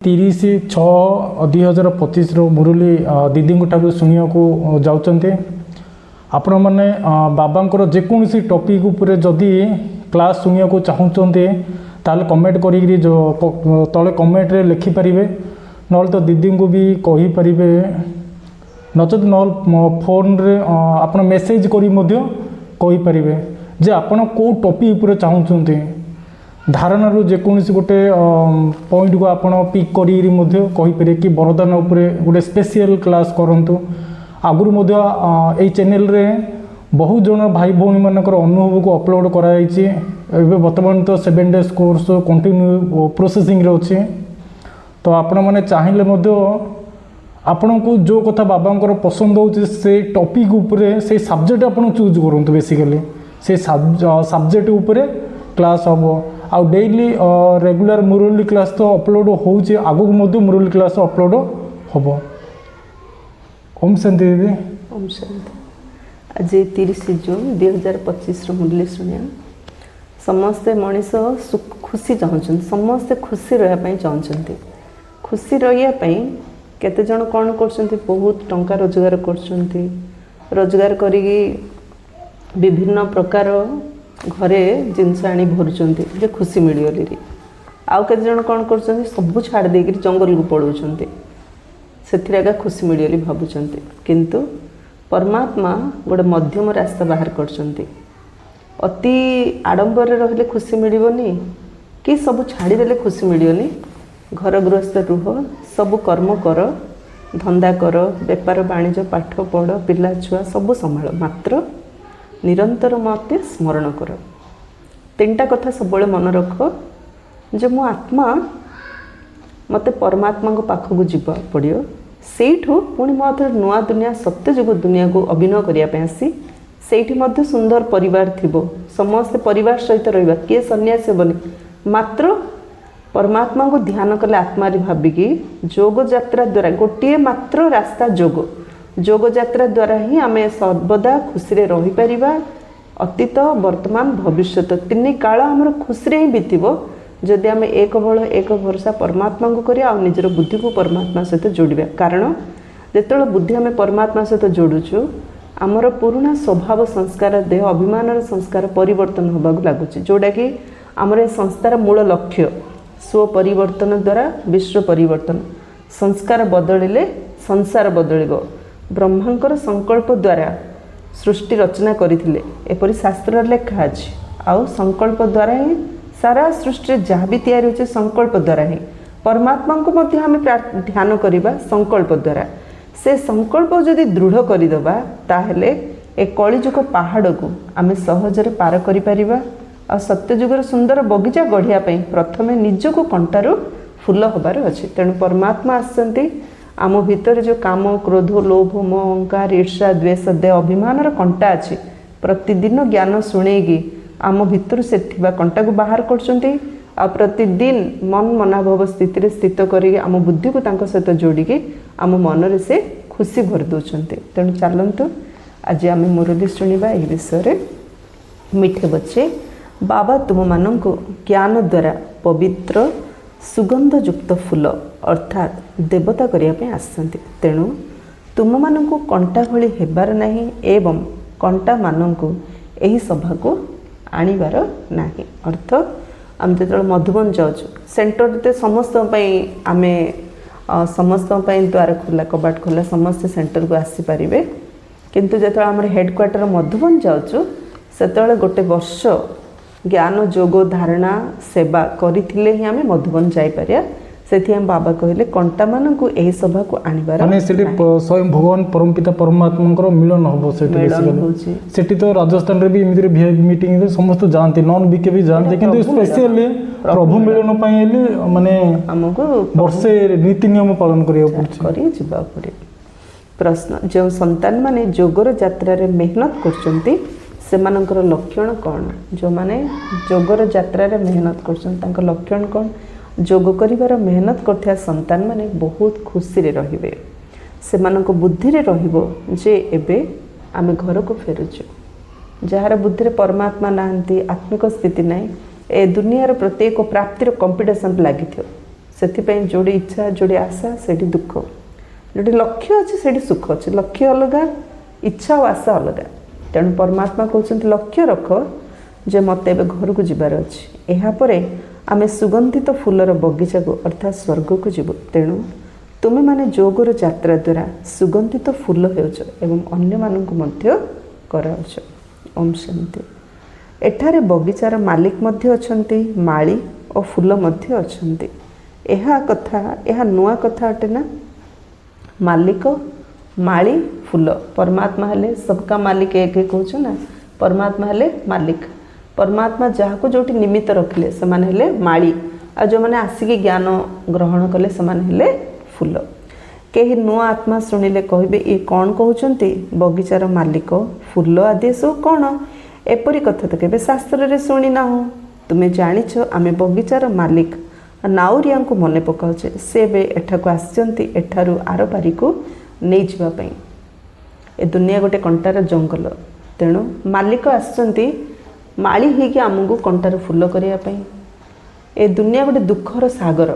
30/6/2025 मुरली दीदी ठार शुणा जाऊँचे आपण मैंने बाबा जेकोसी टॉपिक उपरे जदि क्लास शुणा चाहते ताल कमेंट करी तले कमेंट रे लिखिपारे ना तो दीदी को भी कहींपारे नचेत न फोन रे आप मेसेज करीपारे जे आपण को टॉपिक उपरे चाहते धारणा जेकोसी गोटे पॉइंट को आपण पिक करें कि वरदान उपरे गोटे स्पेशल क्लास करंतु आगुरी यही चैनल रे बहुत जन भाई भौणी मानकर अनुभव को अपलोड कराई बर्तमान तो 7 days कोर्स कंटिन्यू प्रोसेसिंग रे अच्छे तो आपण मैंने चाहिए आपण को जो कथा बाबा पसंद हो टॉपिक उपरे से सब्जेक्ट आप चूज करूँ बेसिकली से सब्जेक्ट उपरे क्लास हम आउ डेली रेगुलर मुरली क्लास तो अपलोड होचे आगु मुरली क्लास अपलोड हम। ओम शांति दीदी। ओम शांति। आज 30 जून 2025 मुरली शुणिया समस्ते मनीष खुशी चाहते समस्ते खुशी रही चाहते खुशी रही केते जन कौन कर बहुत टंका रोजगार रोजगार करी विभिन्न प्रकार घरे जिनस आनी भरुचंती जे खुशी मिलगली आउ केते जन कौन कर सब छाड़ देकर जंगल को पड़ाउछंती से खुशी मिलगली भावुंट किंतु परमात्मा गोटे मध्यम रास्ता बाहर करछंती अति आडंबर रहिले खुशी मिलबनी कि सब छाड़देले खुशी मिलनी घर गृहस्थ रुह सब कर्म कर धंदा कर बेपार वाणिज्य पाठ पढ़ पिला छुआ सब संभाल मात्र निरंतर मत स्मरण कर 3टा कथा सब मन रख जो मो आत्मा मत परमात्मा को पाखक जीवा पड़ो सेठू पुणी मो नुआ दुनिया सत्य जुग दुनिया को अभिनय करने आसी सेठी मध्य सुंदर परिवार थिबो समस्त परिवार सहित रहिबा किए सन्यासी बने मात्र परमात्मा को ध्यान कले आत्मा भाविकी जोग यात्रा द्वारा गोटे मात्र रास्ता जोग यात्रा द्वारा ही आम सर्वदा खुशी रही पारिबा अतीत वर्तमान भविष्य 3 काल आमर खुशी ही बीतब जदि आम एक बल एक भरोसा परमात्मा को करिया आ निजर बुद्धि को परमात्मा सहित जोड़िबा कारण जेतों बुद्धि आम परमात्मा सहित जोड़ुचु आमर पुराना स्वभाव संस्कार देह अभिमान संस्कार परिवर्तन होगा लगुच जोड़ा कि आमर संस्थार मूल लक्ष्य स्व परिवर्तन द्वारा विश्व परिवर्तन संस्कार बदलिले संसार बदलिब ब्रह्मांकर संकल्प द्वारा सृष्टि रचना करथिले एपरि शास्त्र लेखा अछि आउ संकल्प द्वारा ही सारा सृष्टि जहाँ भी तैयारी होचे संकल्प द्वारा ही परमात्मा को मध्य आम ध्यान करिबा संकल्प द्वारा से संकल्प जदि दृढ़ करदेबा ताहेले ए कलिजुग पहाड़ को आम सहजरे पार करि परिबा आ सत्यजुगर सुंदर बगीचा गढ़िया प्रथमे निजको कंटारू फूल हबार अच्छे तेणु परमात्मा आसती आम भितर जो काम क्रोध लोभ मोह अहंकार ईर्षा द्वेष दे अभिमान कंटा अच्छी प्रतिदिन ज्ञान शुणेगी आम भितर से कंटा को बाहर करछंती आ प्रतिदिन मन मनाभाव स्थिति स्थित करी आम बुद्धि को तांको सहित जोड़िकी आम मन रे से खुशी भर दौरान तेणु चलतु आज आम मुरली शुणा यह विषय मिठे बच्चे बाबा तुम मानक ज्ञान द्वारा पवित्र सुगंधयुक्त फूल अर्थात देवता करने आसती तेणु तुम मानक कंटा भली हेबार नहीं एवं कंटा मानक यही सभा को आणिबार नहीं अर्थ आम जो मधुबन जाऊँ सेंटर समस्त आम समस्त द्वार खोला कबाट खोला समस्त सेंटर को आसीपारे किंतु जो आम हेडक्वार्टर मधुबन जाऊँ से गोटे वर्ष ज्ञान जोग धारणा सेवा करथिले ही आम मधुबन जाइपारिया से बाबा कहले कंटा मान को यही सभा को आनिबार माने सेठी स्वयं भगवान परमपिता परमात्मा मिलन हम सेठी तो राजस्थान रे भी इमिति वीआईपी मीटिंग रे समस्त जानते नॉन बीके भी जानते किंतु स्पेशली प्रभु मिलन पई एली माने हमको वर्षे नीति नियम पालन करिया पड़छ जीवा पड़े प्रश्न जो संतान माने जोगर यात्रा रे मेहनत करचंती सेमानकर लक्षण कौन जो माने जोगर यात्रा रे मेहनत कर लक्षण कौन जोग करिवार मेहनत करथिया संतान माने बहुत खुशी रे रहिबे सेमानक बुद्धि रे रहिबो जे एबे आमे घर को फेरुछु जहार बुद्धि रे परमात्मा नाहंती आत्मिक स्थिति नाही ए दुनियार प्रत्येक प्राप्तिर कंपटीशन लागिथियो ସେଥିପାଇଁ ଯୋଉଠି ଇଚ୍ଛା ଯୋଉଠି ଆଶା ସେଠି ଦୁଃଖ, ଯୋଉଠି ଲକ୍ଷ୍ୟ ଅଛି ସେଠି ସୁଖ ଅଛି। ଲକ୍ଷ୍ୟ ଅଲଗା, ଇଚ୍ଛା ଆଉ ଆଶା ଅଲଗା। ତେଣୁ ପରମାତ୍ମା କହୁଛନ୍ତି ଲକ୍ଷ୍ୟ ରଖ ଯେ ମୋତେ ଏବେ ଘରକୁ ଯିବାର ଅଛି, ଏହାପରେ ଆମେ ସୁଗନ୍ଧିତ ଫୁଲର ବଗିଚାକୁ ଅର୍ଥାତ୍ ସ୍ୱର୍ଗକୁ ଯିବୁ। ତେଣୁ ତୁମେମାନେ ଯୋଗର ଯାତ୍ରା ଦ୍ୱାରା ସୁଗନ୍ଧିତ ଫୁଲ ହେଉଛ ଏବଂ ଅନ୍ୟମାନଙ୍କୁ ମଧ୍ୟ କରାଉଛ। ଓମ୍ ଶାନ୍ତି। ଏଠାରେ ବଗିଚାର ମାଲିକ ମଧ୍ୟ ଅଛନ୍ତି, ମାଳି ଓ ଫୁଲ ମଧ୍ୟ ଅଛନ୍ତି। ଏହା ନୂଆ କଥା ଅଟେ ନା? ମାଲିକ, ମାଳି, ଫୁଲ। ପରମାତ୍ମା ହେଲେ ସବକା ମାଲିକ ଏକ କହୁଛ ନା, ପରମାତ୍ମା ହେଲେ ମାଲିକ। ପରମାତ୍ମା ଯାହାକୁ ଯୋଉଠି ନିମିତ୍ତ ରଖିଲେ ସେମାନେ ହେଲେ ମାଳି, ଆଉ ଯେଉଁମାନେ ଆସିକି ଜ୍ଞାନ ଗ୍ରହଣ କଲେ ସେମାନେ ହେଲେ ଫୁଲ। କେହି ନୂଆ ଆତ୍ମା ଶୁଣିଲେ କହିବେ ଇଏ କ'ଣ କହୁଛନ୍ତି? ବଗିଚାର ମାଲିକ, ଫୁଲ ଆଦି ସବୁ କ'ଣ? ଏପରି କଥା ତ କେବେ ଶାସ୍ତ୍ରରେ ଶୁଣିନାହୁଁ। ତୁମେ ଜାଣିଛ ଆମେ ବଗିଚାର ମାଲିକ ନାଉରିଆଙ୍କୁ ମନେ ପକାଉଛେ, ସେ ଏବେ ଏଠାକୁ ଆସିଛନ୍ତି ଏଠାରୁ ଆର ପାରିକୁ ନେଇଯିବା ପାଇଁ। ଏ ଦୁନିଆ ଗୋଟେ କଣ୍ଟାର ଜଙ୍ଗଲ, ତେଣୁ ମାଲିକ ଆସିଛନ୍ତି ମାଳି ହେଇକି ଆମକୁ କଣ୍ଟାର ଫୁଲ କରିବା ପାଇଁ। ଏ ଦୁନିଆ ଗୋଟେ ଦୁଃଖର ସାଗର,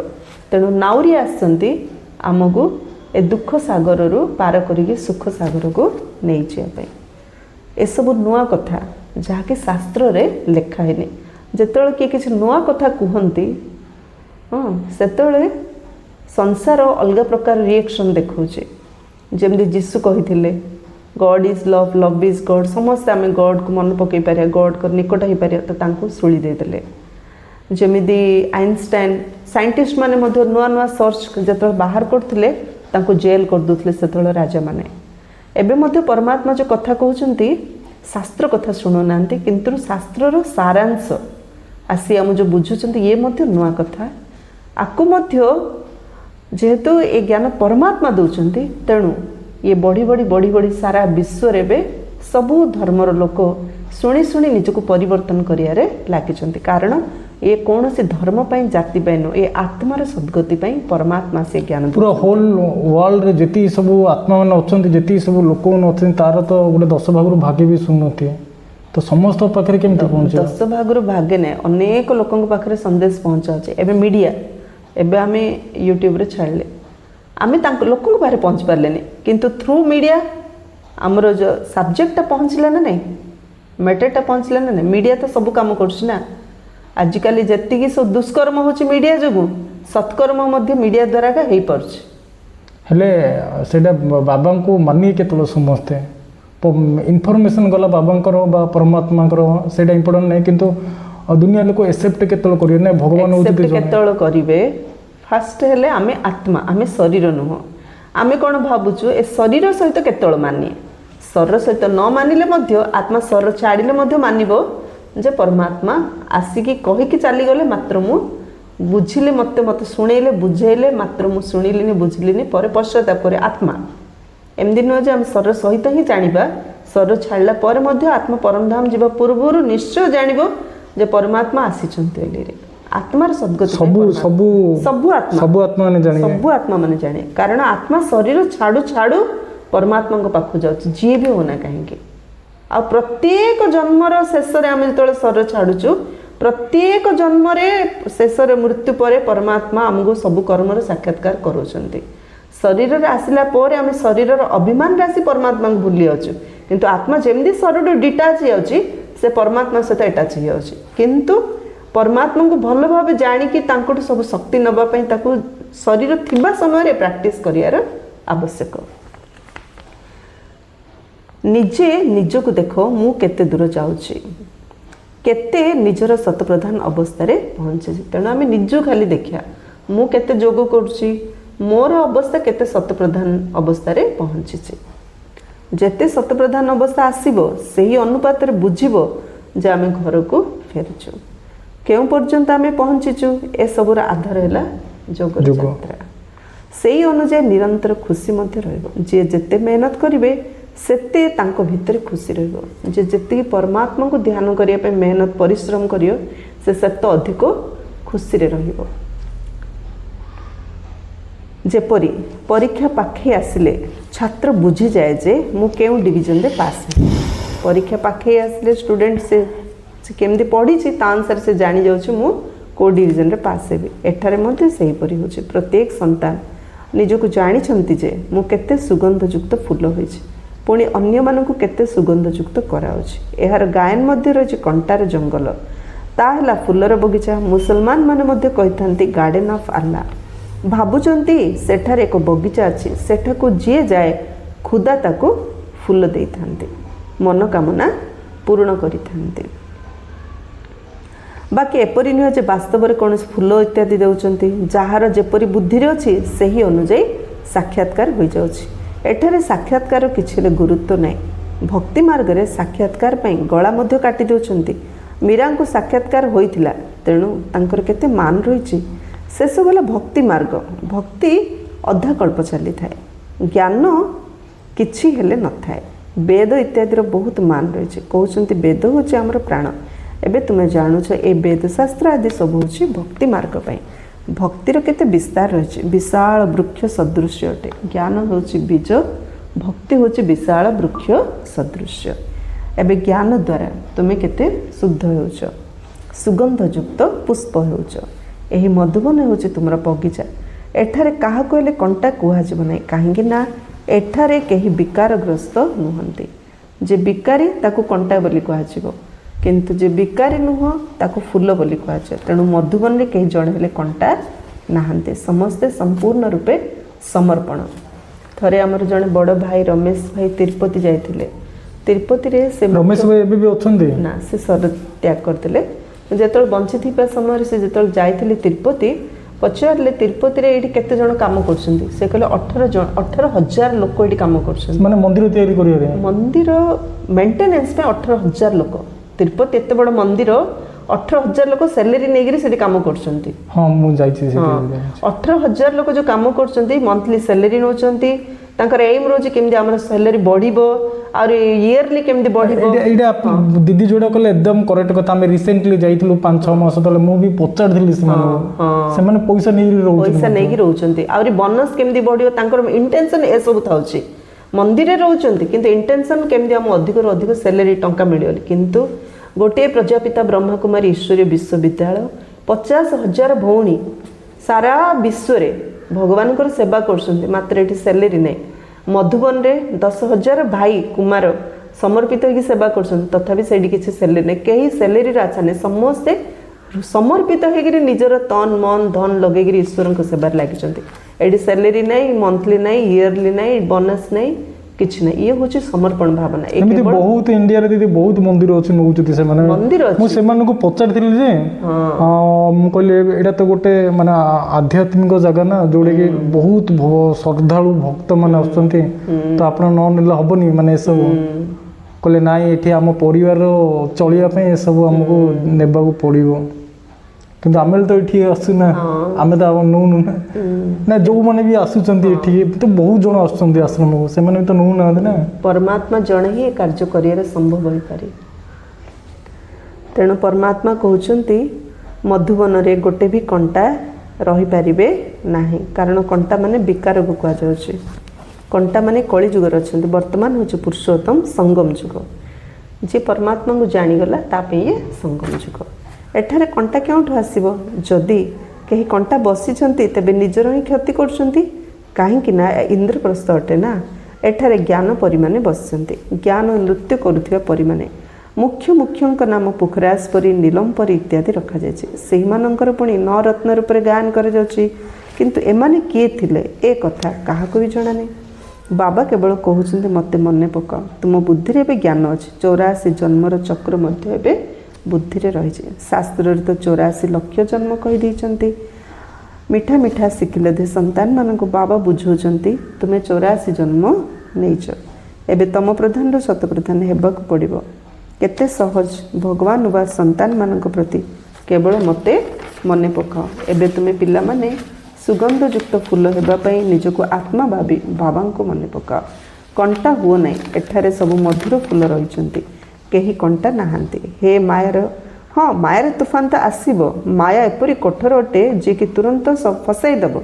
ତେଣୁ ନାଉରିଆ ଆସିଛନ୍ତି ଆମକୁ ଏ ଦୁଃଖ ସାଗରରୁ ପାର କରିକି ସୁଖ ସାଗରକୁ ନେଇଯିବା ପାଇଁ। ଏସବୁ ନୂଆ କଥା ଯାହାକି ଶାସ୍ତ୍ରରେ ଲେଖା ହେଇନି। ଯେତେବେଳେ କିଏ କିଛି ନୂଆ କଥା କୁହନ୍ତି ସେତେବେଳେ ସଂସାର ଅଲଗା ପ୍ରକାର ରିଏକ୍ସନ୍ ଦେଖାଉଛି। ଯେମିତି ଯୀଶୁ କହିଥିଲେ God is love, love is God. ସମସ୍ତେ ଆମେ ଗଡ୍କୁ ମନେ ପକାଇ ପାରିବା, ଗଡ୍ଙ୍କ ନିକଟ ହେଇପାରିବା, ତ ତାଙ୍କୁ ଶୁଳି ଦେଇଦେଲେ। ଯେମିତି ଆଇନଷ୍ଟାଇନ୍, ସାଇଣ୍ଟିଷ୍ଟ ମାନେ ମଧ୍ୟ ନୂଆ ନୂଆ ସର୍ଚ୍ଚ ଯେତେବେଳେ ବାହାର କରୁଥିଲେ ତାଙ୍କୁ ଜେଲ୍ କରିଦେଉଥିଲେ ସେତେବେଳେ ରାଜାମାନେ। ଏବେ ମଧ୍ୟ ପରମାତ୍ମା ଯେଉଁ କଥା କହୁଛନ୍ତି ଶାସ୍ତ୍ର କଥା ଶୁଣୁନାହାନ୍ତି, କିନ୍ତୁ ଶାସ୍ତ୍ରର ସାରାଂଶ ଆସି ଆମ ଯେଉଁ ବୁଝୁଛନ୍ତି ଇଏ ମଧ୍ୟ ନୂଆ କଥା। ଆକୁ ମଧ୍ୟ ଯେହେତୁ ଏ ଜ୍ଞାନ ପରମାତ୍ମା ଦେଉଛନ୍ତି, ତେଣୁ ଇଏ ବଢ଼ି ବଢ଼ି ସାରା ବିଶ୍ୱରେ ଏବେ ସବୁ ଧର୍ମର ଲୋକ ଶୁଣି ଶୁଣି ନିଜକୁ ପରିବର୍ତ୍ତନ କରିବାରେ ଲାଗିଛନ୍ତି। କାରଣ ଏ କୌଣସି ଧର୍ମ ପାଇଁ, ଜାତି ପାଇଁ ନୁହେଁ, ଏ ଆତ୍ମାର ସଦ୍ଗତି ପାଇଁ ପରମାତ୍ମା ସେ ଜ୍ଞାନ ପୁରା ହୋଲ୍ ୱାର୍ଲଡରେ ଯେତିକି ସବୁ ଆତ୍ମାମାନେ ଅଛନ୍ତି, ଯେତିକି ସବୁ ଲୋକମାନେ ଅଛନ୍ତି, ତାର ତ ଗୋଟେ 10 ଭାଗରୁ ଭାଗେ ବି ଶୁଣୁନଥିବେ। ତ ସମସ୍ତଙ୍କ ପାଖରେ କେମିତି ପହଞ୍ଚିବ? 10 ଭାଗରୁ ଭାଗେ ନାହିଁ, ଅନେକ ଲୋକଙ୍କ ପାଖରେ ସନ୍ଦେଶ ପହଞ୍ଚାଉଛି। ଏବେ ମିଡ଼ିଆ, ଏବେ ଆମେ ୟୁଟ୍ୟୁବରେ ଛାଡ଼ିଲେ, ଆମେ ତାଙ୍କ ଲୋକଙ୍କ ପାଖରେ ପହଞ୍ଚି ପାରିଲେନି, କିନ୍ତୁ ଥ୍ରୁ ମିଡ଼ିଆ ଆମର ଯେଉଁ ସବଜେକ୍ଟଟା ପହଞ୍ଚିଲା ନା ନାହିଁ, ମ୍ୟାଟରଟା ପହଞ୍ଚିଲା ନା ନାହିଁ। ମିଡ଼ିଆ ତ ସବୁ କାମ କରୁଛି ନା। ଆଜିକାଲି ଯେତିକି ସବୁ ଦୁଷ୍କର୍ମ ହେଉଛି ମିଡ଼ିଆ ଯୋଗୁଁ, ସତ୍କର୍ମ ମଧ୍ୟ ମିଡ଼ିଆ ଦ୍ୱାରା ହେଇପାରୁଛି। ହେଲେ ସେଇଟା ବାବାଙ୍କୁ ମାନିବେ କେତେବେଳେ ସମସ୍ତେ? ଇନଫର୍ମେସନ୍ ଗଲା ବାବାଙ୍କର ବା ପରମାତ୍ମାଙ୍କର, ସେଇଟା ଇମ୍ପୋର୍ଟାଣ୍ଟ ନାହିଁ, କିନ୍ତୁ ଦୁନିଆ ଲୋକ ଏକ୍ସେପ୍ଟ କେତେବେଳେ କରିବେ? ନା ଭଗବାନ କେତେବେଳେ କରିବେ? ଫାଷ୍ଟ ହେଲେ ଆମେ ଆତ୍ମା, ଆମେ ଶରୀର ନୁହଁ। ଆମେ କ'ଣ ଭାବୁଛୁ ଏ ଶରୀର ସହିତ କେତେବେଳେ ମାନିଏ? ଶରୀର ସହିତ ନ ମାନିଲେ ମଧ୍ୟ ଆତ୍ମା ଶରୀର ଛାଡ଼ିଲେ ମଧ୍ୟ ମାନିବ ଯେ ପରମାତ୍ମା ଆସିକି କହିକି ଚାଲିଗଲେ ମାତ୍ର ମୁଁ ବୁଝିଲେ, ମୋତେ ଶୁଣେଇଲେ, ବୁଝେଇଲେ, ମାତ୍ର ମୁଁ ଶୁଣିଲିନି, ବୁଝିଲିନି, ପରେ ପଶ୍ଚାତାପ ପରେ ଆତ୍ମା। ଏମିତି ନୁହେଁ ଯେ ଆମେ ଶରୀର ସହିତ ହିଁ ଜାଣିବା, ଶରୀର ଛାଡ଼ିଲା ପରେ ମଧ୍ୟ ଆତ୍ମା ପରମଧାମ ଯିବା ପୂର୍ବରୁ ନିଶ୍ଚୟ ଜାଣିବ ଯେ ପରମାତ୍ମା ଆସିଛନ୍ତି ବୋଲି। ଆତ୍ମାର ସଦ୍ଗତି ସବୁ ଆତ୍ମା ମାନେ ଜାଣେ, କାରଣ ଆତ୍ମା ଶରୀର ଛାଡ଼ୁ ଛାଡ଼ୁ ପରମାତ୍ମାଙ୍କ ପାଖକୁ ଯାଉଛି, ଯିଏ ବି ହଉନା କାହିଁକି। ଆଉ ପ୍ରତ୍ୟେକ ଜନ୍ମର ଶେଷରେ ଆମେ ଯେତେବେଳେ ଶରୀର ଛାଡ଼ୁଛୁ, ପ୍ରତ୍ୟେକ ଜନ୍ମରେ ଶେଷରେ ମୃତ୍ୟୁ ପରେ ପରମାତ୍ମା ଆମକୁ ସବୁ କର୍ମର ସାକ୍ଷାତକାର କରାଉଛନ୍ତି। ଶରୀରରେ ଆସିଲା ପରେ ଆମେ ଶରୀରର ଅଭିମାନରେ ଆସି ପରମାତ୍ମାଙ୍କୁ ଭୁଲି ଯାଉଛୁ, କିନ୍ତୁ ଆତ୍ମା ଯେମିତି ଶରୀରରୁ ଡିଟାଚ୍ ହେଇଯାଉଛି ସେ ପରମାତ୍ମା ସହିତ ଆଟାଚ୍ ହେଇଯାଉଛି। କିନ୍ତୁ ପରମାତ୍ମାଙ୍କୁ ଭଲ ଭାବେ ଜାଣିକି ତାଙ୍କଠୁ ସବୁ ଶକ୍ତି ନେବା ପାଇଁ ତାକୁ ଶରୀର ଥିବା ସମୟରେ ପ୍ରାକ୍ଟିସ୍ କରିବାର ଆବଶ୍ୟକ। ନିଜେ ନିଜକୁ ଦେଖ, ମୁଁ କେତେ ଦୂର ଯାଉଛି, କେତେ ନିଜର ଶତପ୍ରଧାନ ଅବସ୍ଥାରେ ପହଞ୍ଚିଛି। ତେଣୁ ଆମେ ନିଜକୁ ଖାଲି ଦେଖିବା, ମୁଁ କେତେ ଯୋଗ କରୁଛି, ମୋର ଅବସ୍ଥା କେତେ ଶତପ୍ରଧାନ ଅବସ୍ଥାରେ ପହଞ୍ଚିଛି। ଯେତେ ଶତପ୍ରଧାନ ଅବସ୍ଥା ଆସିବ ସେହି ଅନୁପାତରେ ବୁଝିବ ଯେ ଆମେ ଘରକୁ ଫେରୁଛୁ, କେଉଁ ପର୍ଯ୍ୟନ୍ତ ଆମେ ପହଞ୍ଚିଛୁ। ଏସବୁର ଆଧାର ହେଲା ଯୋଗ ଯାତ୍ରା। ସେଇ ଅନୁଯାୟୀ ନିରନ୍ତର ଖୁସି ମଧ୍ୟ ରହିବ। ଯିଏ ଯେତେ ମେହନତ କରିବେ ସେତେ ତାଙ୍କ ଭିତରେ ଖୁସି ରହିବ। ଯେ ଯେତିକି ପରମାତ୍ମାଙ୍କୁ ଧ୍ୟାନ କରିବା ପାଇଁ ମେହନତ ପରିଶ୍ରମ କରିବ, ସେ ସେତେ ଅଧିକ ଖୁସିରେ ରହିବ। ଯେପରି ପରୀକ୍ଷା ପାଖେଇ ଆସିଲେ ଛାତ୍ର ବୁଝିଯାଏ ଯେ ମୁଁ କେଉଁ ଡିଭିଜନରେ ପାସ୍ ହେବି। ପରୀକ୍ଷା ପାଖେଇ ଆସିଲେ ଷ୍ଟୁଡେଣ୍ଟ ସେ କେମିତି ପଢ଼ିଛି ତା ଅନୁସାରେ ସେ ଜାଣିଯାଉଛି ମୁଁ को डिविजन रे पास हेबे एठारे मध्ये सेही परि होछि प्रत्येक संतान निजको जानिछंती जे मु केते सुगंधयुक्त फूल होइछि पुणी अन्य मानकु केते सुगंधयुक्त कराउछि एहार गायन मध्ये रहिछि कंटार जंगल ताहला फुलर बगीचा मुसलमान माने मध्ये कहिथांती गार्डन ऑफ अल्लाह भाबुचंती सेठारे एक बगीचा अछि सेठाकु जे जाए खुदा ताकु फूल देइथांती मनोकामना पूर्ण करिथांती बाकी एपरि नुहे जे वास्तव में कौन फूल इत्यादि देउचंती जहार जेपरि बुद्धि रे अछि सेही अनुଯାयी साक्षात्कार हो जाउछि एठारे साक्षात्कार किछि गुरुत्व नाही भक्ति मार्ग रे साक्षात्कार पई गळा मध्ये काटी देउचंती मीरा को साक्षात्कार होइथिला तेणु तांकर केते मान रहिछि से सब वाला भक्ति मार्ग भक्ति अधा कल्प चली थाए ज्ञान किछि हेले न थाए वेद इत्यादि बहुत मान रहिछि कहउचंती वेद होछि हमर प्राण एबे तुमे जानुछ ए वेद शास्त्र आदि सब होछि भक्ति मार्ग पई भक्तिर केते विस्तार रहिछि विशाल वृक्ष सदृश अटे ज्ञान होछि बीज भक्ति होछि विशाल वृक्ष सदृश एबे ज्ञान द्वारा तुमे केते शुद्ध होउछ सुगंधयुक्त पुष्प होउछ एही मधुबन होछि तुमरा बगीचा एठारे काहा कहले कंटा कुहा जिवो नै काहेकि ना एठारे केही विकारग्रस्त नुहंती जे विकारी ताकू कंटा बोली कुहा जिवो किंतु जे विकारी नुह ताकू फूल बोली कुहा जाय तेणु मधुबन रे केही जण हेले कंटा नाहंते समस्ते संपूर्ण रूपे समर्पण थरे हमर जण बड़ भाई रमेश भाई तिरुपति जायथिले तिरुपति रे से रमेश भाई एबे भी अछंती ना से सर त्याग करथिले जेतल बंची थिबा समय से जेतल जायथिले तिरुपति पचारले तिरुपति रे एठी केते जण काम करछंती से कहले 18,000 लोक एठी काम करछंती माने मंदिर तयारी करियो रे मंदिर मेंटेनेंस पे 18,000 लोक तिरुपति एते बड़ मंदिर 18,000 लोक सैलरी नेगिरी सेठी काम करछंती हां मु जाईछि सेठी 18,000 लोक जो काम करछंती मंथली सैलरी नोचंती तांकर एम रोज केमदी हमर सैलरी बढ़िबो और इयरली केमदी बढ़िबो एडा दीदी जोडा कहले एकदम करेक्ट कथा हम रिसेंटली जाइथिलु 5-6 मास तले मु भी पचारथिलि से माने पैसा नेगी रहउचंती और बोनस केमदी बढ़िबो तांकर इंटेंशन ए सब थाउची मंदिर रे रहउचंती किंतु इंटेंशन केमदी हम अधिक रो अधिक सैलरी टंका मिलियो किंतु गोटे प्रजापिता ब्रह्मा कुमारी ईश्वरीय विश्वविद्यालय 50,000 भौणी सारा विश्व रे भगवान को सेवा करछंती मात्र एठी सैलरी नै मधुबन रे 10,000 भाई कुमार समर्पित होगी सेवा करछन तथापि सेडी किछि सैलरी नै केही सैलरी राछा नै समस्ते समर्पित होगी निजर तन मन धन लगेगी ईश्वर को सेवा लागिछंती एडी सैलरी नै मंथली नै इयरली नै बोनस नै किछ नै ये होछि समर्पण भावना एमिति बहुत इंडिया रे दीदी बहुत मंदिर अछि नउचति से माने मंदिर अछि मु सेमान को पचारथिलि जे मु कहले एडा तो गोटे माने आध्यात्मिक जगह ना जोडे के बहुत श्रद्धालु भक्त माने आछंती तो आपण न नेला हबनी माने सब कहले नाइ एठी हम परिवार चलिया पे ए सब हमको नेबा को पड़िबो किंतु आमे तो एठी आसु ना आमे तो नु ना जो माने भी आसुचंती एठी तो बहुत जण आसुचंती आश्रम को से माने तो नु ना ना परमात्मा जण ही कार्य करियर संभव होई पारे तेणु परमात्मा कहउचंती मधुबन रे गोटे भी कंटा रही पारिबे नाही कारण कंटा माने विकार को कहा जाउची कंटा माने कली जुग रे अछंती वर्तमान होची पुरुषोत्तम संगम जुग जे परमात्मा को जानी गला ता पे ये संगम जुग एठारे कंटा क्योंठु आसीबो जदि केही कंटा बसिछंती तबे निजर ही क्षति करछंती काहेकि ना इंद्रप्रस्थ अटे ना एठारे ज्ञान परिमाणे बसिछंती ज्ञान नृत्य करुथिबा परिमाणे मुख्य मुख्यंक नाम पुखराज परी नीलम परी इत्यादि रखा जायछि सेही मानकर पुणी 9 रत्न रूप गायन कर जाउछि किंतु एमाने किए थिले ए कथा काहाको भी जणा नै बाबा केवल कहउछंती मते मने पका तुम बुद्धि रे बे ज्ञान अछि 84 जन्मर चक्र मध्ये बे बुद्धि रे रही शास्त्र रे तो 84 लाख जन्म कहि दैछंती मिठा मिठा शिखिले दे संतान मान को बाबा बुझौछंती तुमे 84 जन्म नैछ एबे तम प्रधान रो शत प्रधान हेबाक पड़िबो केते सहज भगवान वा संतान मान को प्रति केवल मते मने पकाओ एबे तुमे पिला माने सुगंधयुक्त फूल हेबा पई निजको आत्मा भाबी बाबा को मने पकाओ कंटा हुओ नै एठारे सब मधुर फूल रहिछंती केही कंटा नाहांती हे मायर हाँ मायर तूफान तो आसीबो माया एपरी कठोर अटे जे कि तुरंत सब फसाई दब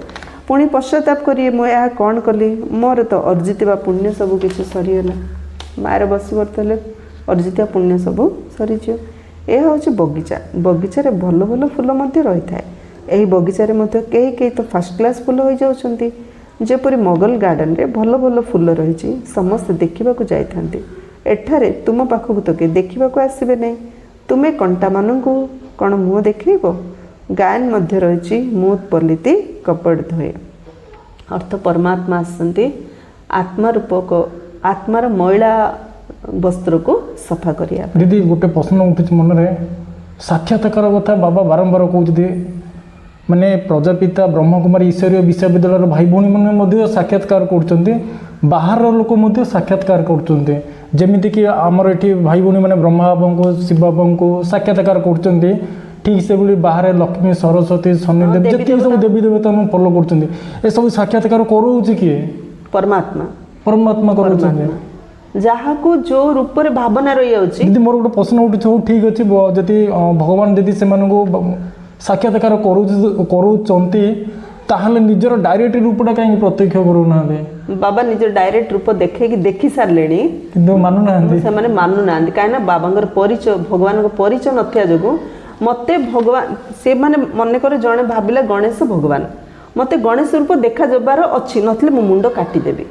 पुणी पश्चाताप करिए मु या कौन कली मोर तो अर्जित पुण्य सब किसी सरीगला मायर बस करते अर्जित पुण्य सब सरीज ଏହା ହେଉଛି ବଗିଚା। ବଗିଚାରେ ଭଲ ଭଲ ଫୁଲ ମଧ୍ୟ ରହିଥାଏ। ଏହି ବଗିଚାରେ ମଧ୍ୟ କେହି କେହି ତ ଫାର୍ଷ୍ଟ କ୍ଲାସ୍ ଫୁଲ ହୋଇଯାଉଛନ୍ତି। ଯେପରି ମୋଗଲ ଗାର୍ଡେନରେ ଭଲ ଭଲ ଫୁଲ ରହିଛି, ସମସ୍ତେ ଦେଖିବାକୁ ଯାଇଥାନ୍ତି। ଏଠାରେ ତୁମ ପାଖକୁ ତ କେହି ଦେଖିବାକୁ ଆସିବେ ନାହିଁ। ତୁମେ କଣ୍ଟାମାନଙ୍କୁ କ'ଣ ମୁହଁ ଦେଖେଇବ? ଗାୟନ ମଧ୍ୟ ରହିଛି ମୁତ୍ ପଲିତି କପଡ଼ ଧୋଏ। ଅର୍ଥ ପରମାତ୍ମା ଆସନ୍ତି ଆତ୍ମାର ମଇଳା ବସ୍ତ୍ରକୁ ସଫା କରିବା। ଦିଦି ଗୋଟେ ପ୍ରଶ୍ନ ଉଠୁଛି ମନରେ, ସାକ୍ଷାତକାର କଥା ବାବା ବାରମ୍ବାର କହୁଛନ୍ତି, ମାନେ ପ୍ରଜାପିତା ବ୍ରହ୍ମକୁମାରୀ ଈଶ୍ୱରୀୟ ବିଶ୍ୱବିଦ୍ୟାଳୟର ଭାଇ ଭଉଣୀମାନେ ମଧ୍ୟ ସାକ୍ଷାତକାର କରୁଛନ୍ତି, ବାହାରର ଲୋକ ମଧ୍ୟ ସାକ୍ଷାତକାର କରୁଛନ୍ତି। ଯେମିତିକି ଆମର ଏଠି ଭାଇ ଭଉଣୀମାନେ ବ୍ରହ୍ମା ବାବାଙ୍କୁ ଶିବ ବାବାଙ୍କୁ ସାକ୍ଷାତକାର କରୁଛନ୍ତି, ଠିକ୍ ସେଭଳି ବାହାରେ ଲକ୍ଷ୍ମୀ ସରସ୍ୱତୀ ଶନିଦେବ ଯେତିକି ସବୁ ଦେବୀ ଦେବତାଙ୍କୁ ଫଲୋ କରୁଛନ୍ତି, ଏସବୁ ସାକ୍ଷାତକାର କରଉଛି କିଏ? ପରମାତ୍ମା। ପରମାତ୍ମା କରୁଛନ୍ତି। ଯାହାକୁ ଯେଉଁ ରୂପରେ ଭାବନା ରହିଯାଉଛି। ଯଦି ମୋର ଗୋଟେ ପ୍ରଶ୍ନ ଉଠୁଛି, ହଉ ଠିକ୍ ଅଛି, ଯଦି ଭଗବାନ ଯଦି ସେମାନଙ୍କୁ ସାକ୍ଷାତକାର କରୁଛନ୍ତି, ତାହେଲେ ନିଜର ଡାଇରେକ୍ଟ ରୂପଟା କାହିଁକି ପ୍ରତ୍ୟକ୍ଷ କରୁନାହାନ୍ତି? ବାବା ନିଜ ଡାଇରେକ୍ଟ ରୂପ ଦେଖେଇକି ଦେଖି ସାରିଲେଣି, କିନ୍ତୁ ମାନୁନାହାନ୍ତି। ସେମାନେ ମାନୁନାହାନ୍ତି। କାହିଁକିନା ବାବାଙ୍କର ପରିଚୟ, ଭଗବାନଙ୍କ ପରିଚୟ ନଥିବା ଯୋଗୁଁ ମୋତେ ଭଗବାନ, ସେମାନେ ମନେକର ଜଣେ ଭାବିଲା ଗଣେଶ ଭଗବାନ, ମୋତେ ଗଣେଶ ରୂପ ଦେଖାଯିବାର ଅଛି, ନଥିଲେ ମୁଁ ମୁଣ୍ଡ କାଟିଦେବି।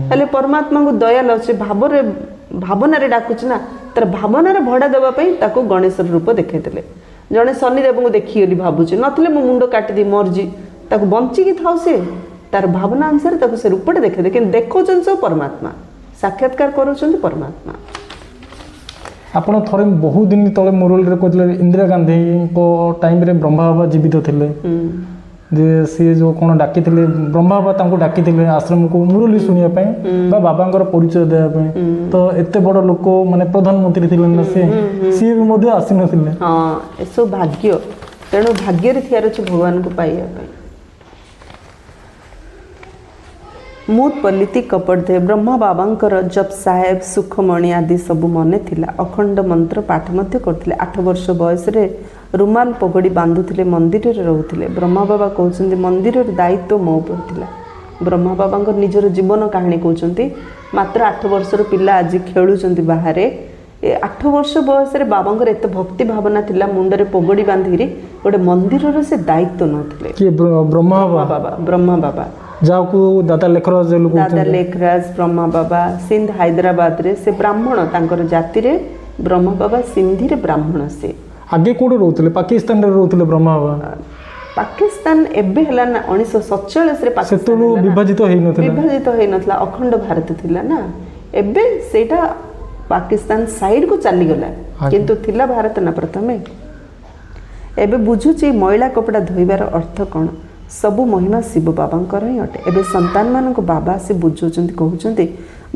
ହେଲେ ପରମାତ୍ମାଙ୍କୁ ଦୟା ଲାଗୁଛି, ଭାବନାରେ ଡାକୁଛି ନା, ତାର ଭାବନାର ଭଡ଼ା ଦେବା ପାଇଁ ତାକୁ ଗଣେଶର ରୂପ ଦେଖେଇଦେଲେ। ଜଣେ ଶନିଦେବଙ୍କୁ ଦେଖିଗଲି ଭାବୁଛି, ନଥିଲେ ମୁଁ ମୁଣ୍ଡ କାଟିଦେବି ମରିଜି, ତାକୁ ବଞ୍ଚିକି ଥାଉ, ସେ ତାର ଭାବନା ଅନୁସାରେ ତାକୁ ସେ ରୂପଟେ ଦେଖେଇଦେ। କିନ୍ତୁ ଦେଖାଉଛନ୍ତି ସବୁ ପରମାତ୍ମା, ସାକ୍ଷାତକାର କରୁଛନ୍ତି ପରମାତ୍ମା। ଆପଣ ଥରେ ବହୁ ଦିନ ତଳେ ମୁରଲୀରେ କହିଥିଲେ ଇନ୍ଦିରା ଗାନ୍ଧୀଙ୍କ ଟାଇମ୍ରେ ବ୍ରହ୍ମା ବାବା ଜୀବିତ ଥିଲେ, ଯେ ସିଏ ଯେଉଁ କ'ଣ ଡାକିଥିଲେ, ବ୍ରହ୍ମା ବାବା ତାଙ୍କୁ ଡାକିଥିଲେ ଆଶ୍ରମକୁ ମୁରଲୀ ଶୁଣିବା ପାଇଁ ବା ବାବାଙ୍କର ପରିଚୟ ଦେବା ପାଇଁ। ତ ଏତେ ବଡ଼ ଲୋକ, ମାନେ ପ୍ରଧାନମନ୍ତ୍ରୀ ଥିଲେ ନା ସିଏ ବି ମଧ୍ୟ ଆସିନଥିଲେ। ହଁ, ଏସବୁ ଭାଗ୍ୟ। ତେଣୁ ଭାଗ୍ୟରେ ଥିବାର ଅଛି ଭଗବାନଙ୍କୁ ପାଇବା ପାଇଁ। ମୁତ୍ ପଲିତି କପଡ଼ ଧୋଏ। ବ୍ରହ୍ମା ବାବାଙ୍କର ଜପ ସାହେବ ସୁଖମଣି ଆଦି ସବୁ ମନେ ଥିଲା। ଅଖଣ୍ଡ ମନ୍ତ୍ର ପାଠ ମଧ୍ୟ କରୁଥିଲେ। 8 ବର୍ଷ ବୟସରେ ରୁମାଲ ପଗଡ଼ି ବାନ୍ଧୁଥିଲେ, ମନ୍ଦିରରେ ରହୁଥିଲେ। ବ୍ରହ୍ମା ବାବା କହୁଛନ୍ତି ମନ୍ଦିରର ଦାୟିତ୍ୱ ମୋ ଉପରେ ଥିଲା। ବ୍ରହ୍ମା ବାବାଙ୍କର ନିଜର ଜୀବନ କାହାଣୀ କହୁଛନ୍ତି। ମାତ୍ର 8 ବର୍ଷର ପିଲା ଆଜି ଖେଳୁଛନ୍ତି ବାହାରେ। ଏ 8 ବର୍ଷ ବୟସରେ ବାବାଙ୍କର ଏତେ ଭକ୍ତି ଭାବନା ଥିଲା, ମୁଣ୍ଡରେ ପଗଡ଼ି ବାନ୍ଧିକିରି ଗୋଟେ ମନ୍ଦିରର ସେ ଦାୟିତ୍ୱ ନେଉଥିଲେ। କିଏ? ବ୍ରହ୍ମା ବାବା। ବ୍ରହ୍ମା ବାବା, ଯାହାକୁ ଦାଦା ଲେଖରାଜ ଦାଦା ଲେଖରାଜ ବ୍ରହ୍ମା ବାବା ସିନ୍ଧ ହାଇଦ୍ରାବାଦରେ ସେ ବ୍ରାହ୍ମଣ, ତାଙ୍କର ଜାତିରେ ବ୍ରହ୍ମା ବାବା ସିନ୍ଧିରେ ବ୍ରାହ୍ମଣ। ସେ ଆଗେ କୋଉଠି ରହୁଥିଲେ? ପାକିସ୍ତାନରେ ରହୁଥିଲେ ବ୍ରହ୍ମା ବାବା। ପାକିସ୍ତାନ ଏବେ ହେଲା ନା 1947ରେ ସେତେବେଳୁ ବିଭାଜିତ ହେଇନଥିଲା, ଅଖଣ୍ଡ ଭାରତ ଥିଲା ନା। ଏବେ ସେଇଟା ପାକିସ୍ତାନ ସାଇଡକୁ ଚାଲିଗଲା, କିନ୍ତୁ ଥିଲା ଭାରତ ନା ପ୍ରଥମେ। ଏବେ ବୁଝୁଛି ମଇଳା କପଡ଼ା ଧୋଇବାର ଅର୍ଥ କ'ଣ। ସବୁ ମହିମା ଶିବ ବାବାଙ୍କର ହିଁ ଅଟେ। ଏବେ ସନ୍ତାନମାନଙ୍କ ବାବା ଆସି ବୁଝାଉଛନ୍ତି, କହୁଛନ୍ତି